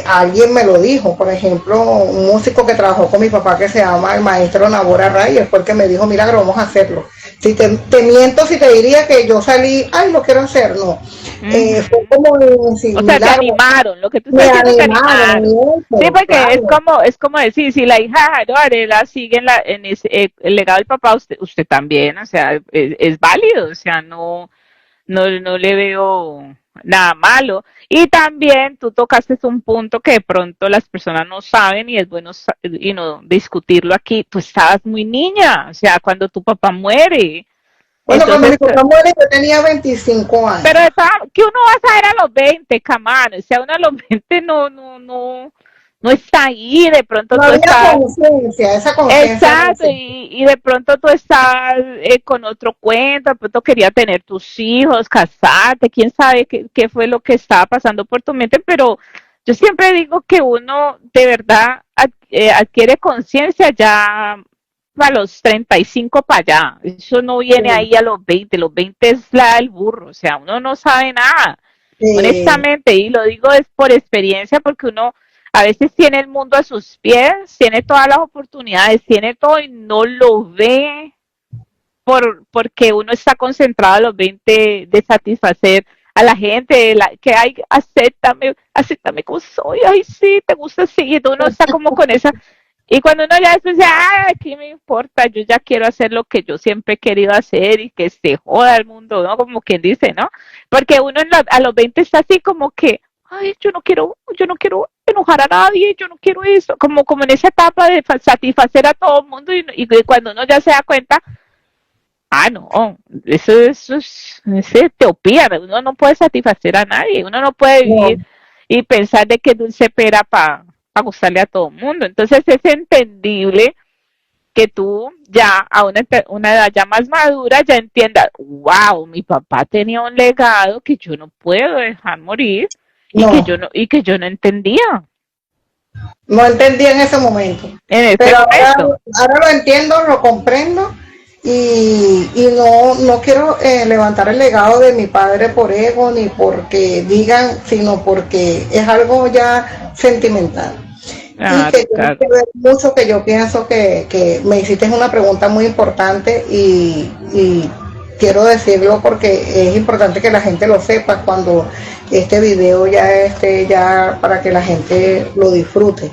alguien me lo dijo, por ejemplo, un músico que trabajó con mi papá que se llama el maestro Nabora Reyes, fue el que me dijo, Milagro, vamos a hacerlo. Si te miento si te diría que yo salí, ay, lo quiero hacer, no. Fue uh-huh. como si O sea, te Milagro, animaron, lo que tú me estás diciendo te animaron animaron. y Sí, eso, porque es claro. como, es como decir, si la hija de Jairo Varela sigue el legado del papá, usted también, o sea, es válido, o sea, no le veo nada malo. Y también tú tocaste un punto que de pronto las personas no saben y es bueno discutirlo aquí. Tú estabas muy niña, o sea, cuando tu papá muere. Bueno, cuando Entonces, mi papá muere yo tenía 25 años. pero ¿qué uno va a saber a los 20, Camán? O sea, uno a los 20 no está ahí, de pronto No tú había estás. conciencia, esa conciencia no Exacto, existe. y de pronto tú estás con otro cuento, de pronto quería tener tus hijos, casarte, quién sabe qué fue lo que estaba pasando por tu mente, pero yo siempre digo que uno de verdad adquiere conciencia ya a los 35 para allá, eso no viene ahí a los 20 es la del burro, o sea, uno no sabe nada, Sí, honestamente, y lo digo es por experiencia, porque uno a veces tiene el mundo a sus pies, tiene todas las oportunidades, tiene todo y no lo ve porque uno está concentrado a los 20 de satisfacer a la gente, que hay, acéptame como soy, ay sí, te gusta así, y uno está como con esa, y cuando uno ya después dice, ay, ¿qué me importa? Yo ya quiero hacer lo que yo siempre he querido hacer y que se joda el mundo, ¿no? Como quien dice, ¿no? Porque uno a los 20 está así como que, ay, yo no quiero enojar a nadie, yo no quiero eso, como en esa etapa de satisfacer a todo el mundo y cuando uno ya se da cuenta, no, eso es Etiopía, uno no puede satisfacer a nadie, uno no puede vivir no, y pensar de que es dulce pera para gustarle a todo el mundo. Entonces es entendible que tú ya a una edad ya más madura ya entiendas, wow, mi papá tenía un legado que yo no puedo dejar morir no, y que yo no entendía no entendí en ese momento. en ese Pero momento. ahora lo entiendo, lo comprendo y no quiero levantar el legado de mi padre por ego ni porque digan, sino porque es algo ya sentimental. Y Claro, que tiene claro. que ver mucho que yo pienso que me hiciste una pregunta muy importante y quiero decirlo porque es importante que la gente lo sepa cuando este video ya esté ya para que la gente lo disfrute.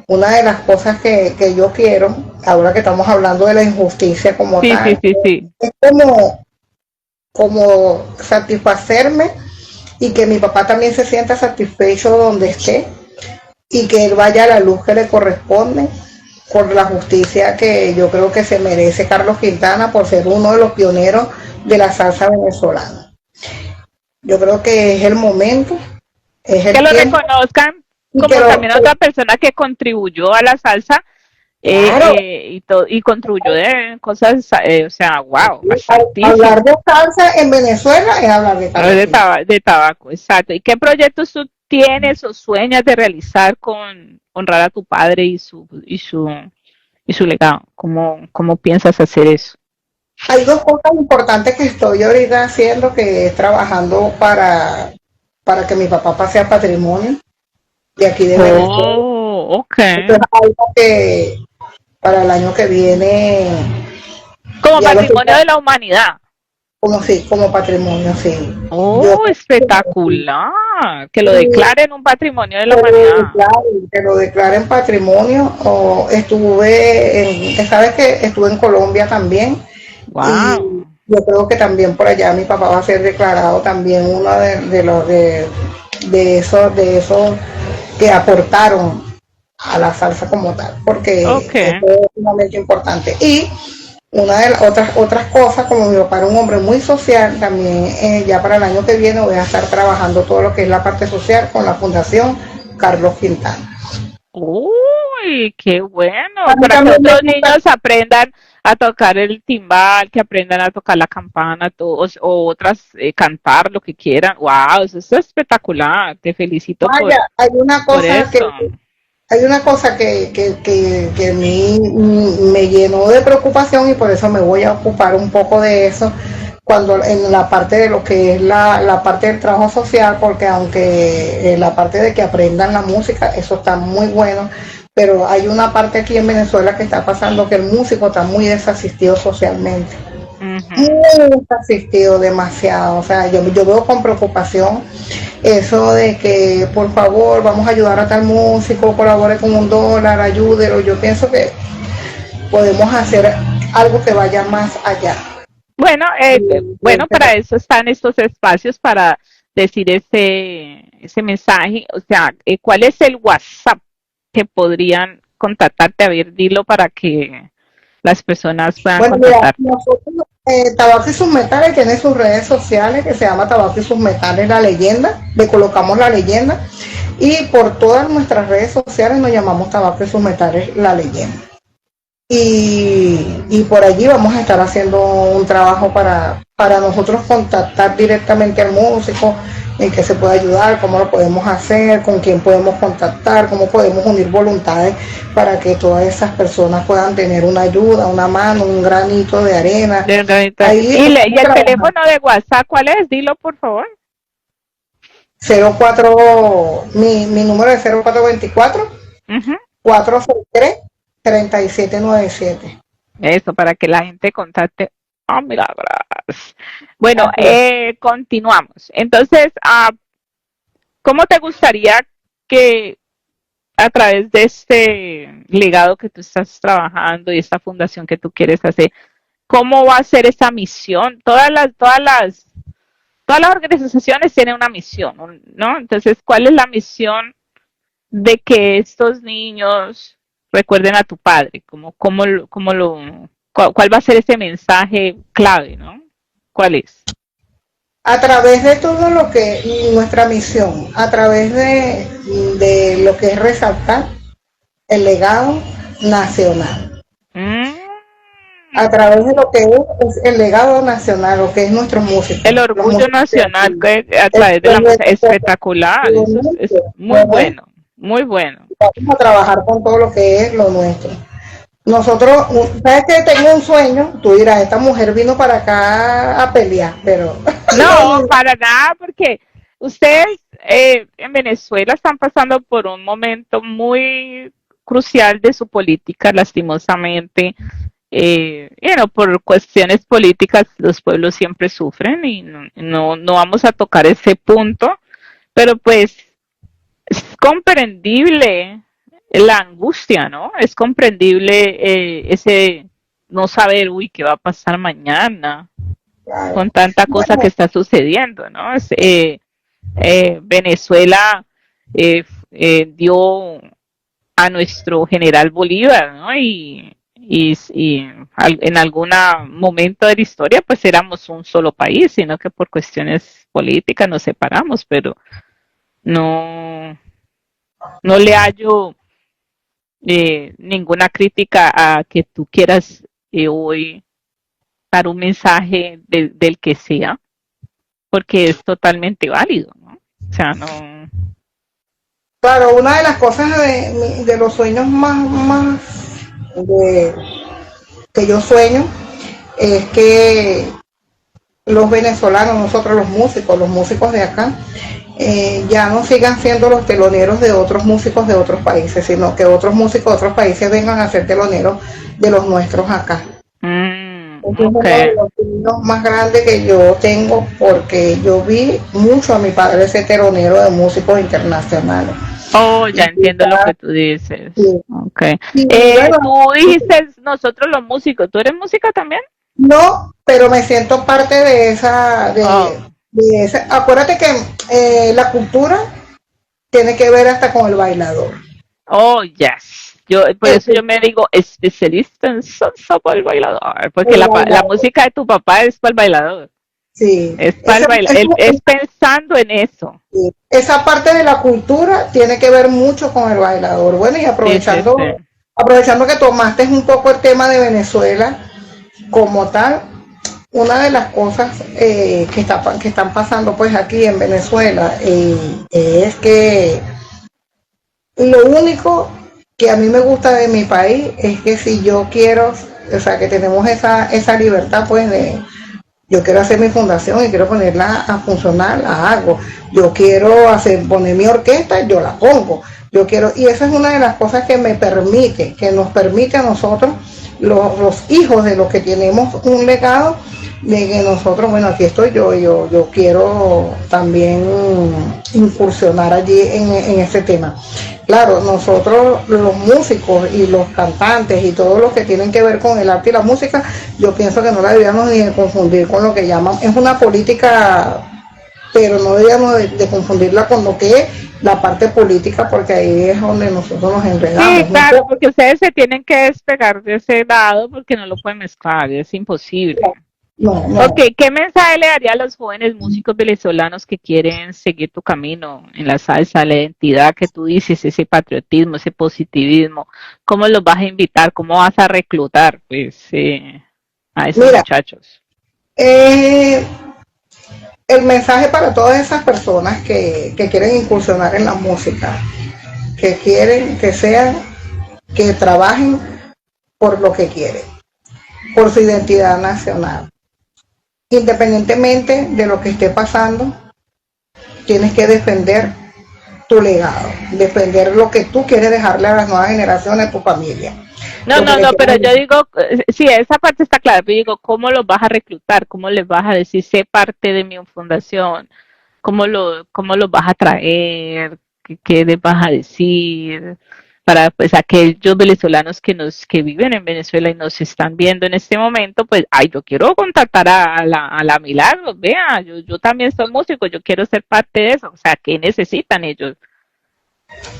Una de las cosas que yo quiero, ahora que estamos hablando de la injusticia como Sí, sí, tal, sí, sí. es como satisfacerme y que mi papá también se sienta satisfecho donde esté y que él vaya a la luz que le corresponde por la justicia que yo creo que se merece Carlos Quintana por ser uno de los pioneros de la salsa venezolana. Yo creo que es el momento, es Que el lo tiempo reconozcan y que como lo también otra persona que contribuyó a la salsa claro, y contribuyó de cosas, o sea, wow, hablar bastantísimo. de salsa en Venezuela es hablar de No, Carlos Quintana. de tabaco, exacto. ¿Y qué proyectos tú tienes o sueñas de realizar con honrar a tu padre y su legado? ¿Cómo piensas hacer eso? Hay dos cosas importantes que estoy ahorita haciendo, que es trabajando para que mi papá pase a patrimonio de aquí de Venezuela. Oh, ok. Esto es algo que para el año que viene Como ya lo estoy patrimonio de la humanidad. como sí, como patrimonio, sí. Yo Oh, espectacular. Que lo y declaren un patrimonio de la humanidad. que lo declaren patrimonio. O sabes que estuve en Colombia también y Wow. yo creo que también por allá mi papá va a ser declarado también uno de los de esos que aportaron a la salsa como tal, porque Ok. eso es sumamente importante. Y una de las otras cosas, como mi papá era un hombre muy social, también ya para el año que viene voy a estar trabajando todo lo que es la parte social con la Fundación Carlos Quintana. Uy, qué A bueno. mí Para que también me otros gusta, niños aprendan a tocar el timbal, que aprendan a tocar la campana, todos, o otras cantar lo que quieran. Wow, eso es espectacular. Te felicito vaya, por eso. hay una cosa que a mí me llenó de preocupación y por eso me voy a ocupar un poco de eso cuando en la parte de lo que es la parte del trabajo social, porque aunque la parte de que aprendan la música, eso está muy bueno, pero hay una parte aquí en Venezuela que está pasando que el músico está muy desasistido socialmente, Ujú. muy desasistido demasiado, o sea, yo veo con preocupación eso de que por favor vamos a ayudar a tal músico, colabore con $1, ayúdelo. Yo pienso que podemos hacer algo que vaya más allá. Bueno, De bueno, este para eso están estos espacios para decir ese mensaje. O sea, ¿cuál es el WhatsApp que podrían contactarte? A ver, dilo para que las personas puedan bueno, mira, contactarte. Tabaco y sus metales tiene sus redes sociales que se llama Tabaco y sus metales la leyenda, le colocamos la leyenda y por todas nuestras redes sociales nos llamamos Tabaco y sus metales la leyenda. Y por allí vamos a estar haciendo un trabajo para nosotros contactar directamente al músico, en qué se puede ayudar, cómo lo podemos hacer, con quién podemos contactar, cómo podemos unir voluntades para que todas esas personas puedan tener una ayuda, una mano, un granito de arena. Ahí y el teléfono de WhatsApp, ¿cuál es? Dilo, por favor. 04, mi número es 0424 463 3797. Eso, para que la gente contacte. Oh, mira, bueno, continuamos. Entonces, ¿cómo te gustaría que a través de este legado que tú estás trabajando y esta fundación que tú quieres hacer, cómo va a ser esa misión? Todas las organizaciones tienen una misión, ¿no? Entonces, ¿cuál es la misión de que estos niños recuerden a tu padre? ¿Cuál va a ser ese mensaje clave, ¿no? ¿Cuál es? A través de todo lo que nuestra misión, a través de lo que es resaltar el legado nacional. A través de lo que es el legado nacional, lo que es nuestro músico. El orgullo nacional a través de la música, espectacular, eso es muy bueno, muy bueno. Vamos a trabajar con todo lo que es lo nuestro. Nosotros, ¿sabes que tengo un sueño? Tú dirás, esta mujer vino para acá a pelear, pero... No, para nada, porque ustedes en Venezuela están pasando por un momento muy crucial de su política, lastimosamente. Por cuestiones políticas los pueblos siempre sufren y no vamos a tocar ese punto, pero pues es comprendible la angustia, ¿no? Es comprendible ese no saber, uy, qué va a pasar mañana con tanta cosa que está sucediendo, ¿no? Venezuela dio a nuestro general Bolívar, ¿no? Y en algún momento de la historia pues éramos un solo país, sino que por cuestiones políticas nos separamos, pero no le hallo ninguna crítica a que tú quieras hoy dar un mensaje del que sea, porque es totalmente válido, ¿no? O sea, no... Claro, una de las cosas de los sueños más que yo sueño es que los venezolanos, nosotros los músicos de acá, ya no sigan siendo los teloneros de otros músicos de otros países, sino que otros músicos de otros países vengan a ser teloneros de los nuestros acá. Okay. Es uno de los sueños más grandes que yo tengo porque yo vi mucho a mi padre ser telonero de músicos internacionales. Oh, ya entiendo lo que tú dices. Sí. Okay. Bueno, tú dijiste nosotros los músicos. ¿Tú eres música también? No, pero me siento parte de esa. De esa. Acuérdate que la cultura tiene que ver hasta con el bailador. Oh, yes. Por eso yo me digo especialista en salsa para el bailador, porque la música de tu papá es para el bailador. Sí. Es para el bailador. Es pensando en eso. Sí. Esa parte de la cultura tiene que ver mucho con el bailador. Bueno, y aprovechando que tomaste un poco el tema de Venezuela como tal, una de las cosas que están pasando pues aquí en Venezuela es que lo único que a mí me gusta de mi país es que si yo quiero, o sea, que tenemos esa libertad pues de yo quiero hacer mi fundación y quiero ponerla a funcionar, la hago. Yo quiero poner mi orquesta, yo la pongo. Yo quiero, y esa es una de las cosas que nos permite a nosotros, los hijos de los que tenemos un legado, de que nosotros, bueno, aquí estoy yo quiero también incursionar allí en ese tema. Claro, nosotros los músicos y los cantantes y todos los que tienen que ver con el arte y la música, yo pienso que no la deberíamos ni de confundir con lo que llaman, es una política, pero no deberíamos de confundirla con lo que es la parte política, porque ahí es donde nosotros nos enredamos. Sí, claro, ¿no? Porque ustedes se tienen que despegar de ese lado porque no lo pueden mezclar, es imposible. No, Ok, no. ¿qué mensaje le daría a los jóvenes músicos venezolanos que quieren seguir tu camino en la salsa, la identidad que tú dices, ese patriotismo, ese positivismo? ¿Cómo los vas a invitar? ¿Cómo vas a reclutar, pues, a esos Mira, muchachos? eh, el mensaje para todas esas personas que quieren incursionar en la música, que quieren que sean, que trabajen por lo que quieren, por su identidad nacional. Independientemente de lo que esté pasando, tienes que defender tu legado, defender lo que tú quieres dejarle a las nuevas generaciones, a tu familia. No, Lo que no, le no, pero quieras yo digo, sí, esa parte está clara, pero digo, ¿cómo los vas a reclutar? ¿Cómo les vas a decir, sé parte de mi fundación? ¿Cómo los vas a traer? ¿Qué les vas a decir? Para pues aquellos venezolanos que viven en Venezuela y nos están viendo en este momento, pues, ay, yo quiero contactar a la Milagros, vea, yo también soy músico, yo quiero ser parte de eso, o sea, ¿qué necesitan ellos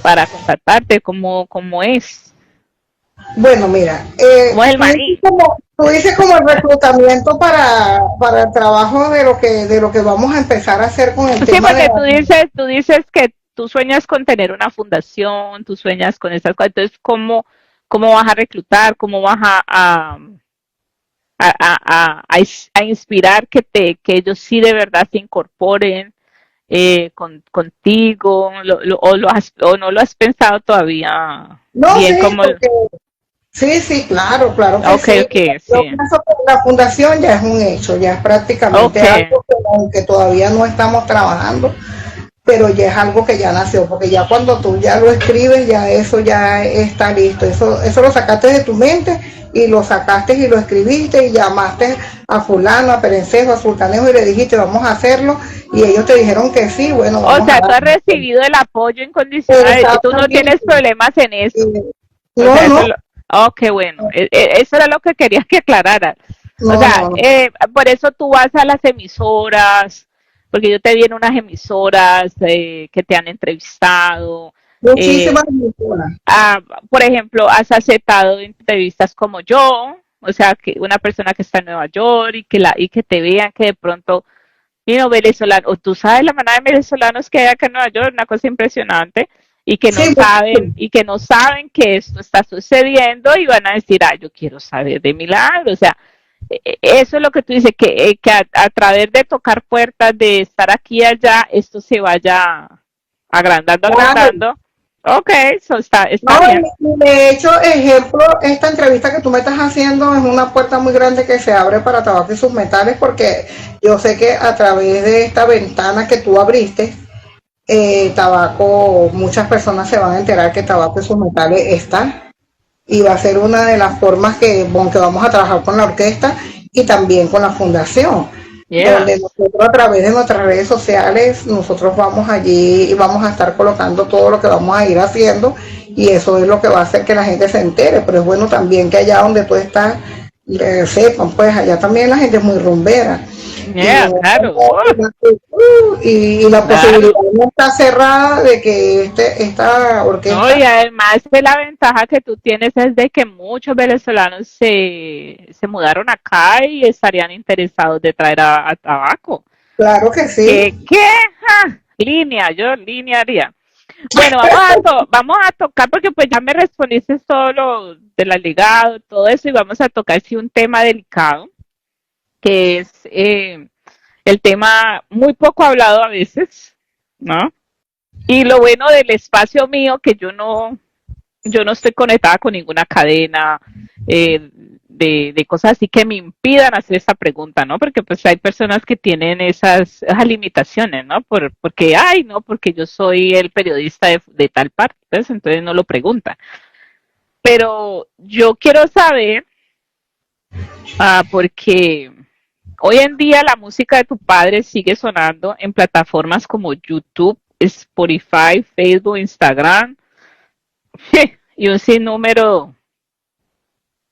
para contactarte? ¿Cómo es? Bueno, mira, ¿Cómo es el maní? tú dices como el reclutamiento para el trabajo de lo que vamos a empezar a hacer con el Sí, tema de porque la... tú dices que tú sueñas con tener una fundación, tú sueñas con esas cosas, entonces, ¿cómo vas a reclutar? ¿Cómo vas a inspirar que ellos sí de verdad se incorporen contigo? ¿O no lo has pensado todavía No, bien? sí, Como, porque sí, sí, claro, claro que ok, sí. ok, Yo sí, pienso que la fundación ya es un hecho, ya es prácticamente ok, algo que aunque todavía no estamos trabajando, pero ya es algo que ya nació, porque ya cuando tú ya lo escribes, ya eso ya está listo. Eso lo sacaste de tu mente y lo sacaste y lo escribiste y llamaste a fulano, a Perencejo, a Sultanejo y le dijiste vamos a hacerlo y ellos te dijeron que sí, bueno, o vamos a sea, tú dar. has recibido el apoyo incondicional y tú no tienes Exactamente. problemas en eso. O No, sea, no, oh, qué bueno. Eso era lo que querías que aclarara. O no, sea, no, no. por eso tú vas a las emisoras, porque yo te vi en unas emisoras que te han entrevistado. Muchísimas Eh, personas. ah, por ejemplo, has aceptado entrevistas como yo, o sea, que una persona que está en Nueva York y que te vean que de pronto venezolano, o tú sabes la manera de venezolanos que hay acá en Nueva York, una cosa impresionante, Sí, muchísimas. y que no saben que esto está sucediendo y van a decir, ah, yo quiero saber de Milagro, o sea, eso es lo que tú dices, que a través de tocar puertas, de estar aquí y allá, esto se vaya agrandando, Claro. agrandando. Ok, eso está No, bien. y de hecho, ejemplo, esta entrevista que tú me estás haciendo es una puerta muy grande que se abre para Tabaco y sus metales, porque yo sé que a través de esta ventana que tú abriste, Tabaco, muchas personas se van a enterar que Tabaco y sus metales está, y va a ser una de las formas que vamos a trabajar con la orquesta y también con la fundación, donde Yes. nosotros a través de nuestras redes sociales, nosotros vamos allí y vamos a estar colocando todo lo que vamos a ir haciendo y eso es lo que va a hacer que la gente se entere, pero es bueno también que allá donde tú estás sepan, pues allá también la gente es muy rumbera y Yeah, no claro. Oh, y la posibilidad claro. no está cerrada de que esta No, y orquesta. además de la ventaja que tú tienes es de que muchos venezolanos se mudaron acá y estarían interesados de traer a tabaco. Claro que sí. ¿Qué? Línea, yo linearía. Bueno, vamos a tocar porque pues ya me respondiste todo lo de la ligado, todo eso, y vamos a tocar sí un tema delicado, que es el tema muy poco hablado a veces, ¿no? Y lo bueno del espacio mío, que yo no estoy conectada con ninguna cadena de cosas así que me impidan hacer esta pregunta, ¿no? Porque pues hay personas que tienen esas limitaciones, ¿no? Porque, ay, no, porque yo soy el periodista de tal parte, pues, entonces no lo preguntan. Pero yo quiero saber, porque hoy en día la música de tu padre sigue sonando en plataformas como YouTube, Spotify, Facebook, Instagram, y un sinnúmero.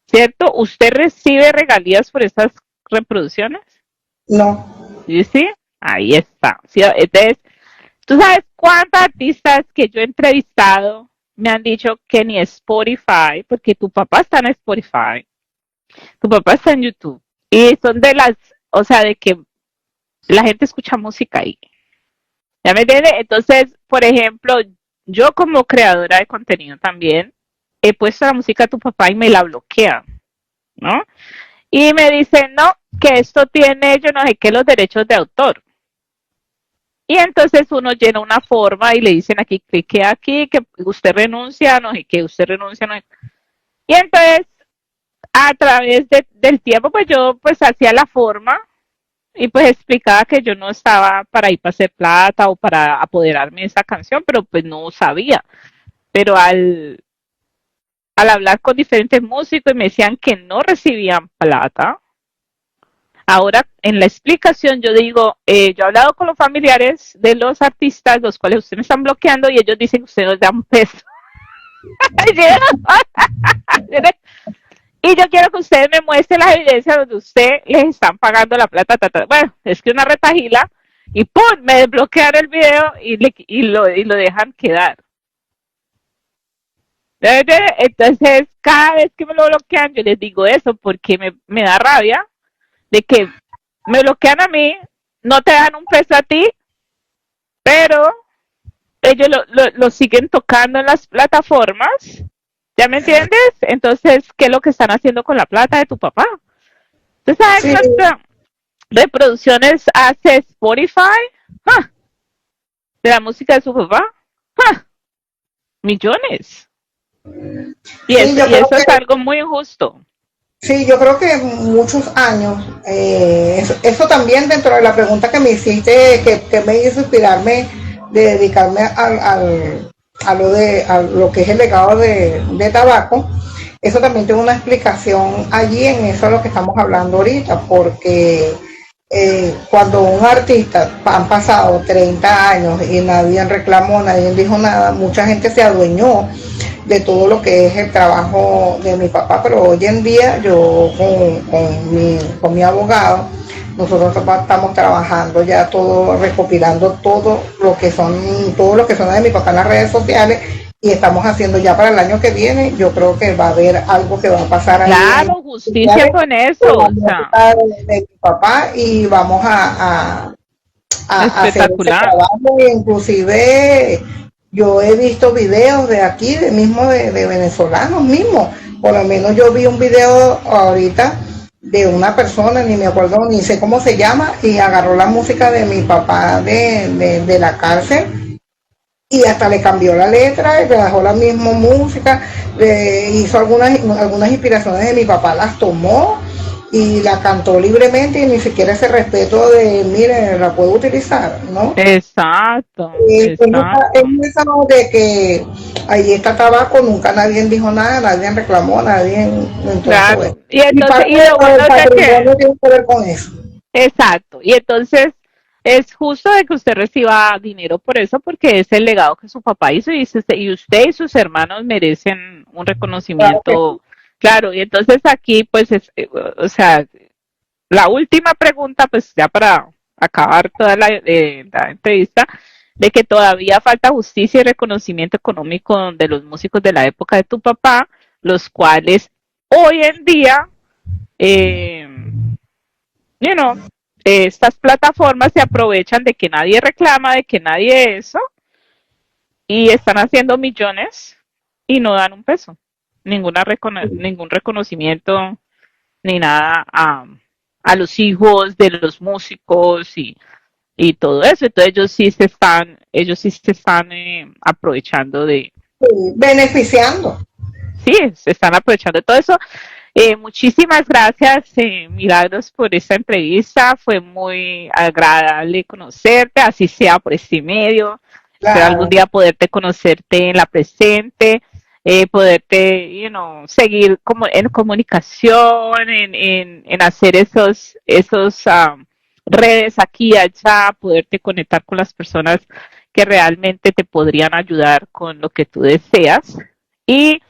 ¿Cierto? ¿Usted recibe regalías por estas reproducciones? No, ¿Sí? ¿Sí? Ahí está. ¿Sí? Entonces, ¿tú sabes cuántos artistas que yo he entrevistado me han dicho que ni Spotify, porque tu papá está en Spotify, tu papá está en YouTube, y son de las o sea, de que la gente escucha música ahí. ¿Ya me entiendes? Entonces, por ejemplo, yo como creadora de contenido también he puesto la música de tu papá y me la bloquea, ¿no? Y me dicen, no, que esto tiene, yo no sé qué, los derechos de autor. Y entonces uno llena una forma y le dicen aquí, clique aquí, que usted renuncia, no sé qué, usted renuncia, no sé. Y entonces, a través del tiempo, pues yo pues hacía la forma y pues explicaba que yo no estaba para ir para hacer plata o para apoderarme de esa canción, pero pues no sabía. Pero al hablar con diferentes músicos y me decían que no recibían plata, ahora en la explicación yo digo, yo he hablado con los familiares de los artistas, los cuales ustedes me están bloqueando y ellos dicen que ustedes nos dan un peso. Y yo quiero que ustedes me muestren las evidencias donde ustedes les están pagando la plata. Bueno, es que una retajila y ¡pum! Me desbloquean el video y lo dejan quedar. Entonces, cada vez que me lo bloquean, yo les digo eso porque me da rabia de que me bloquean a mí, no te dan un peso a ti, pero ellos lo siguen tocando en las plataformas. ¿Ya me entiendes? Entonces, ¿qué es lo que están haciendo con la plata de tu papá? ¿Tú sabes Sí, cuántas reproducciones hace Spotify? ¡Ah! De la música de su papá. ¡Ah! Millones. Y sí, eso, y eso es algo muy injusto. sí, yo creo que muchos años, eso también dentro de la pregunta que me hiciste, que me hizo inspirarme de dedicarme a lo que es el legado de tabaco, eso también tiene una explicación allí en eso de lo que estamos hablando ahorita, porque cuando un artista han pasado 30 años y nadie reclamó, nadie dijo nada, mucha gente se adueñó de todo lo que es el trabajo de mi papá, pero hoy en día yo con mi abogado, nosotros estamos trabajando ya todo, recopilando todo lo que son de mi papá en las redes sociales y estamos haciendo ya para el año que viene, yo creo que va a haber algo que va a pasar ahí en Claro, justicia con eso. la O sea, música de mi papá y vamos a hacer ese espectacular. trabajo, e inclusive yo he visto videos de aquí, de venezolanos mismos. Por lo menos yo vi un video ahorita de una persona, ni me acuerdo, ni sé cómo se llama, y agarró la música de mi papá de la cárcel y hasta le cambió la letra, le dejó la misma música, le hizo algunas inspiraciones de mi papá, las tomó y la cantó libremente y ni siquiera ese respeto de, mire, la puedo utilizar, ¿no? Exacto, Es exacto. esa de que ahí está tabaco, nunca nadie dijo nada, nadie reclamó, entonces bueno. Claro. Y Y entonces, parte y lo del bueno es de que, patrimonio tiene que ver con eso. exacto. Y entonces es justo de que usted reciba dinero por eso, porque es el legado que su papá hizo y usted y sus hermanos merecen un Claro que sí. reconocimiento. Claro, y entonces aquí, pues, o sea, la última pregunta, pues ya para acabar toda la entrevista, de que todavía falta justicia y reconocimiento económico de los músicos de la época de tu papá, los cuales hoy en día, eh, you know, estas plataformas se aprovechan de que nadie reclama, de que nadie eso, y están haciendo millones y no dan un peso, ningún reconocimiento ni nada a los hijos de los músicos y todo eso. Entonces ellos sí se están aprovechando Beneficiando. sí, se están aprovechando de todo eso. Muchísimas gracias, Milagros, por esta entrevista. Fue muy agradable conocerte, así sea por este medio. Espero algún Claro. día poderte conocerte en la presente, poderte, seguir como en comunicación, en hacer esos redes aquí y allá, poderte conectar con las personas que realmente te podrían ayudar con lo que tú deseas. Y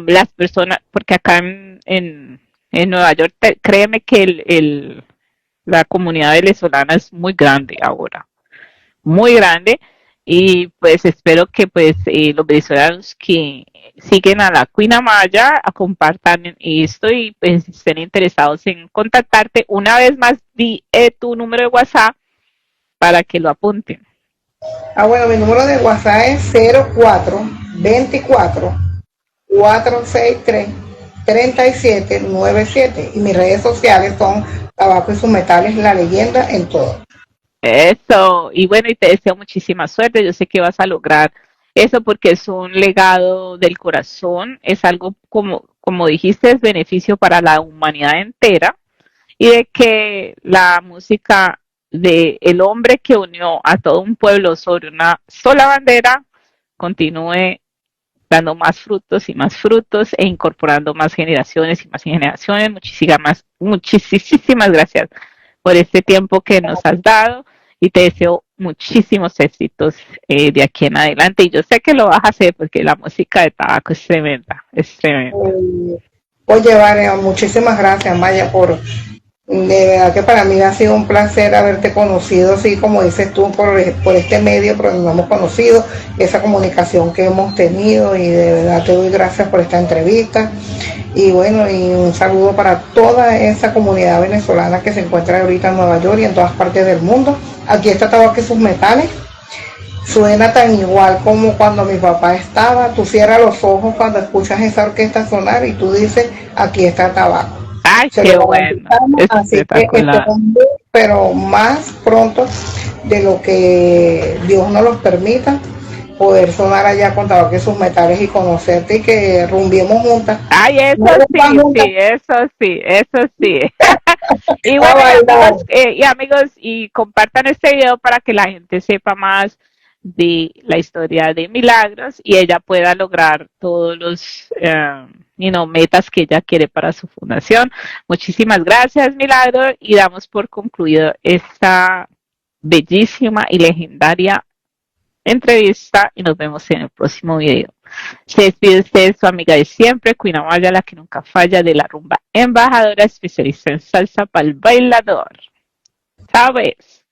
las personas, porque acá en Nueva York, créeme que la comunidad venezolana es muy grande ahora, muy grande. Y pues espero que pues los venezolanos que siguen a la Queen Amaya compartan esto y pues estén interesados en contactarte. Una vez más, di tu número de WhatsApp para que lo apunten. Ah, bueno, mi número de WhatsApp es 0424 463 3797 y mis redes sociales son Tabaco y sus metales, la leyenda en todo. Eso, y bueno, y te deseo muchísima suerte. Yo sé que vas a lograr eso porque es un legado del corazón, es algo como dijiste, es beneficio para la humanidad entera y de que la música de el hombre que unió a todo un pueblo sobre una sola bandera continúe dando más frutos e incorporando más generaciones y más generaciones. Muchísimas gracias por este tiempo que nos has dado y te deseo muchísimos éxitos de aquí en adelante. Y yo sé que lo vas a hacer porque la música de tabaco es tremenda, es tremenda. Oye, Vania, muchísimas gracias, Maya, de verdad que para mí ha sido un placer haberte conocido, así como dices tú, por este medio, pero nos hemos conocido, esa comunicación que hemos tenido y de verdad te doy gracias por esta entrevista. Y bueno, y un saludo para toda esa comunidad venezolana que se encuentra ahorita en Nueva York y en todas partes del mundo. Aquí está Tabaco y sus metales. Suena tan igual como cuando mi papá estaba. Tú cierras los ojos cuando escuchas esa orquesta sonar y tú dices, aquí está Tabaco. Ay, Se qué lo bueno, garantizamos, así que espectacular. pero más pronto de lo que Dios nos los permita, poder sonar allá con Tabaco y sus metales y conocerte y que rumbiemos juntas. Ay, eso No rumba sí, juntas sí, eso sí, eso sí. Y a bueno, bailar. y compartan este video para que la gente sepa más de la historia de Milagros y ella pueda lograr todos los metas que ella quiere para su fundación. Muchísimas gracias, Milagro, y damos por concluido esta bellísima y legendaria entrevista y nos vemos en el próximo video. Se despide usted su amiga de siempre, Queen Amaya, la que nunca falla de la rumba embajadora especialista en salsa para el bailador. Chao, pues.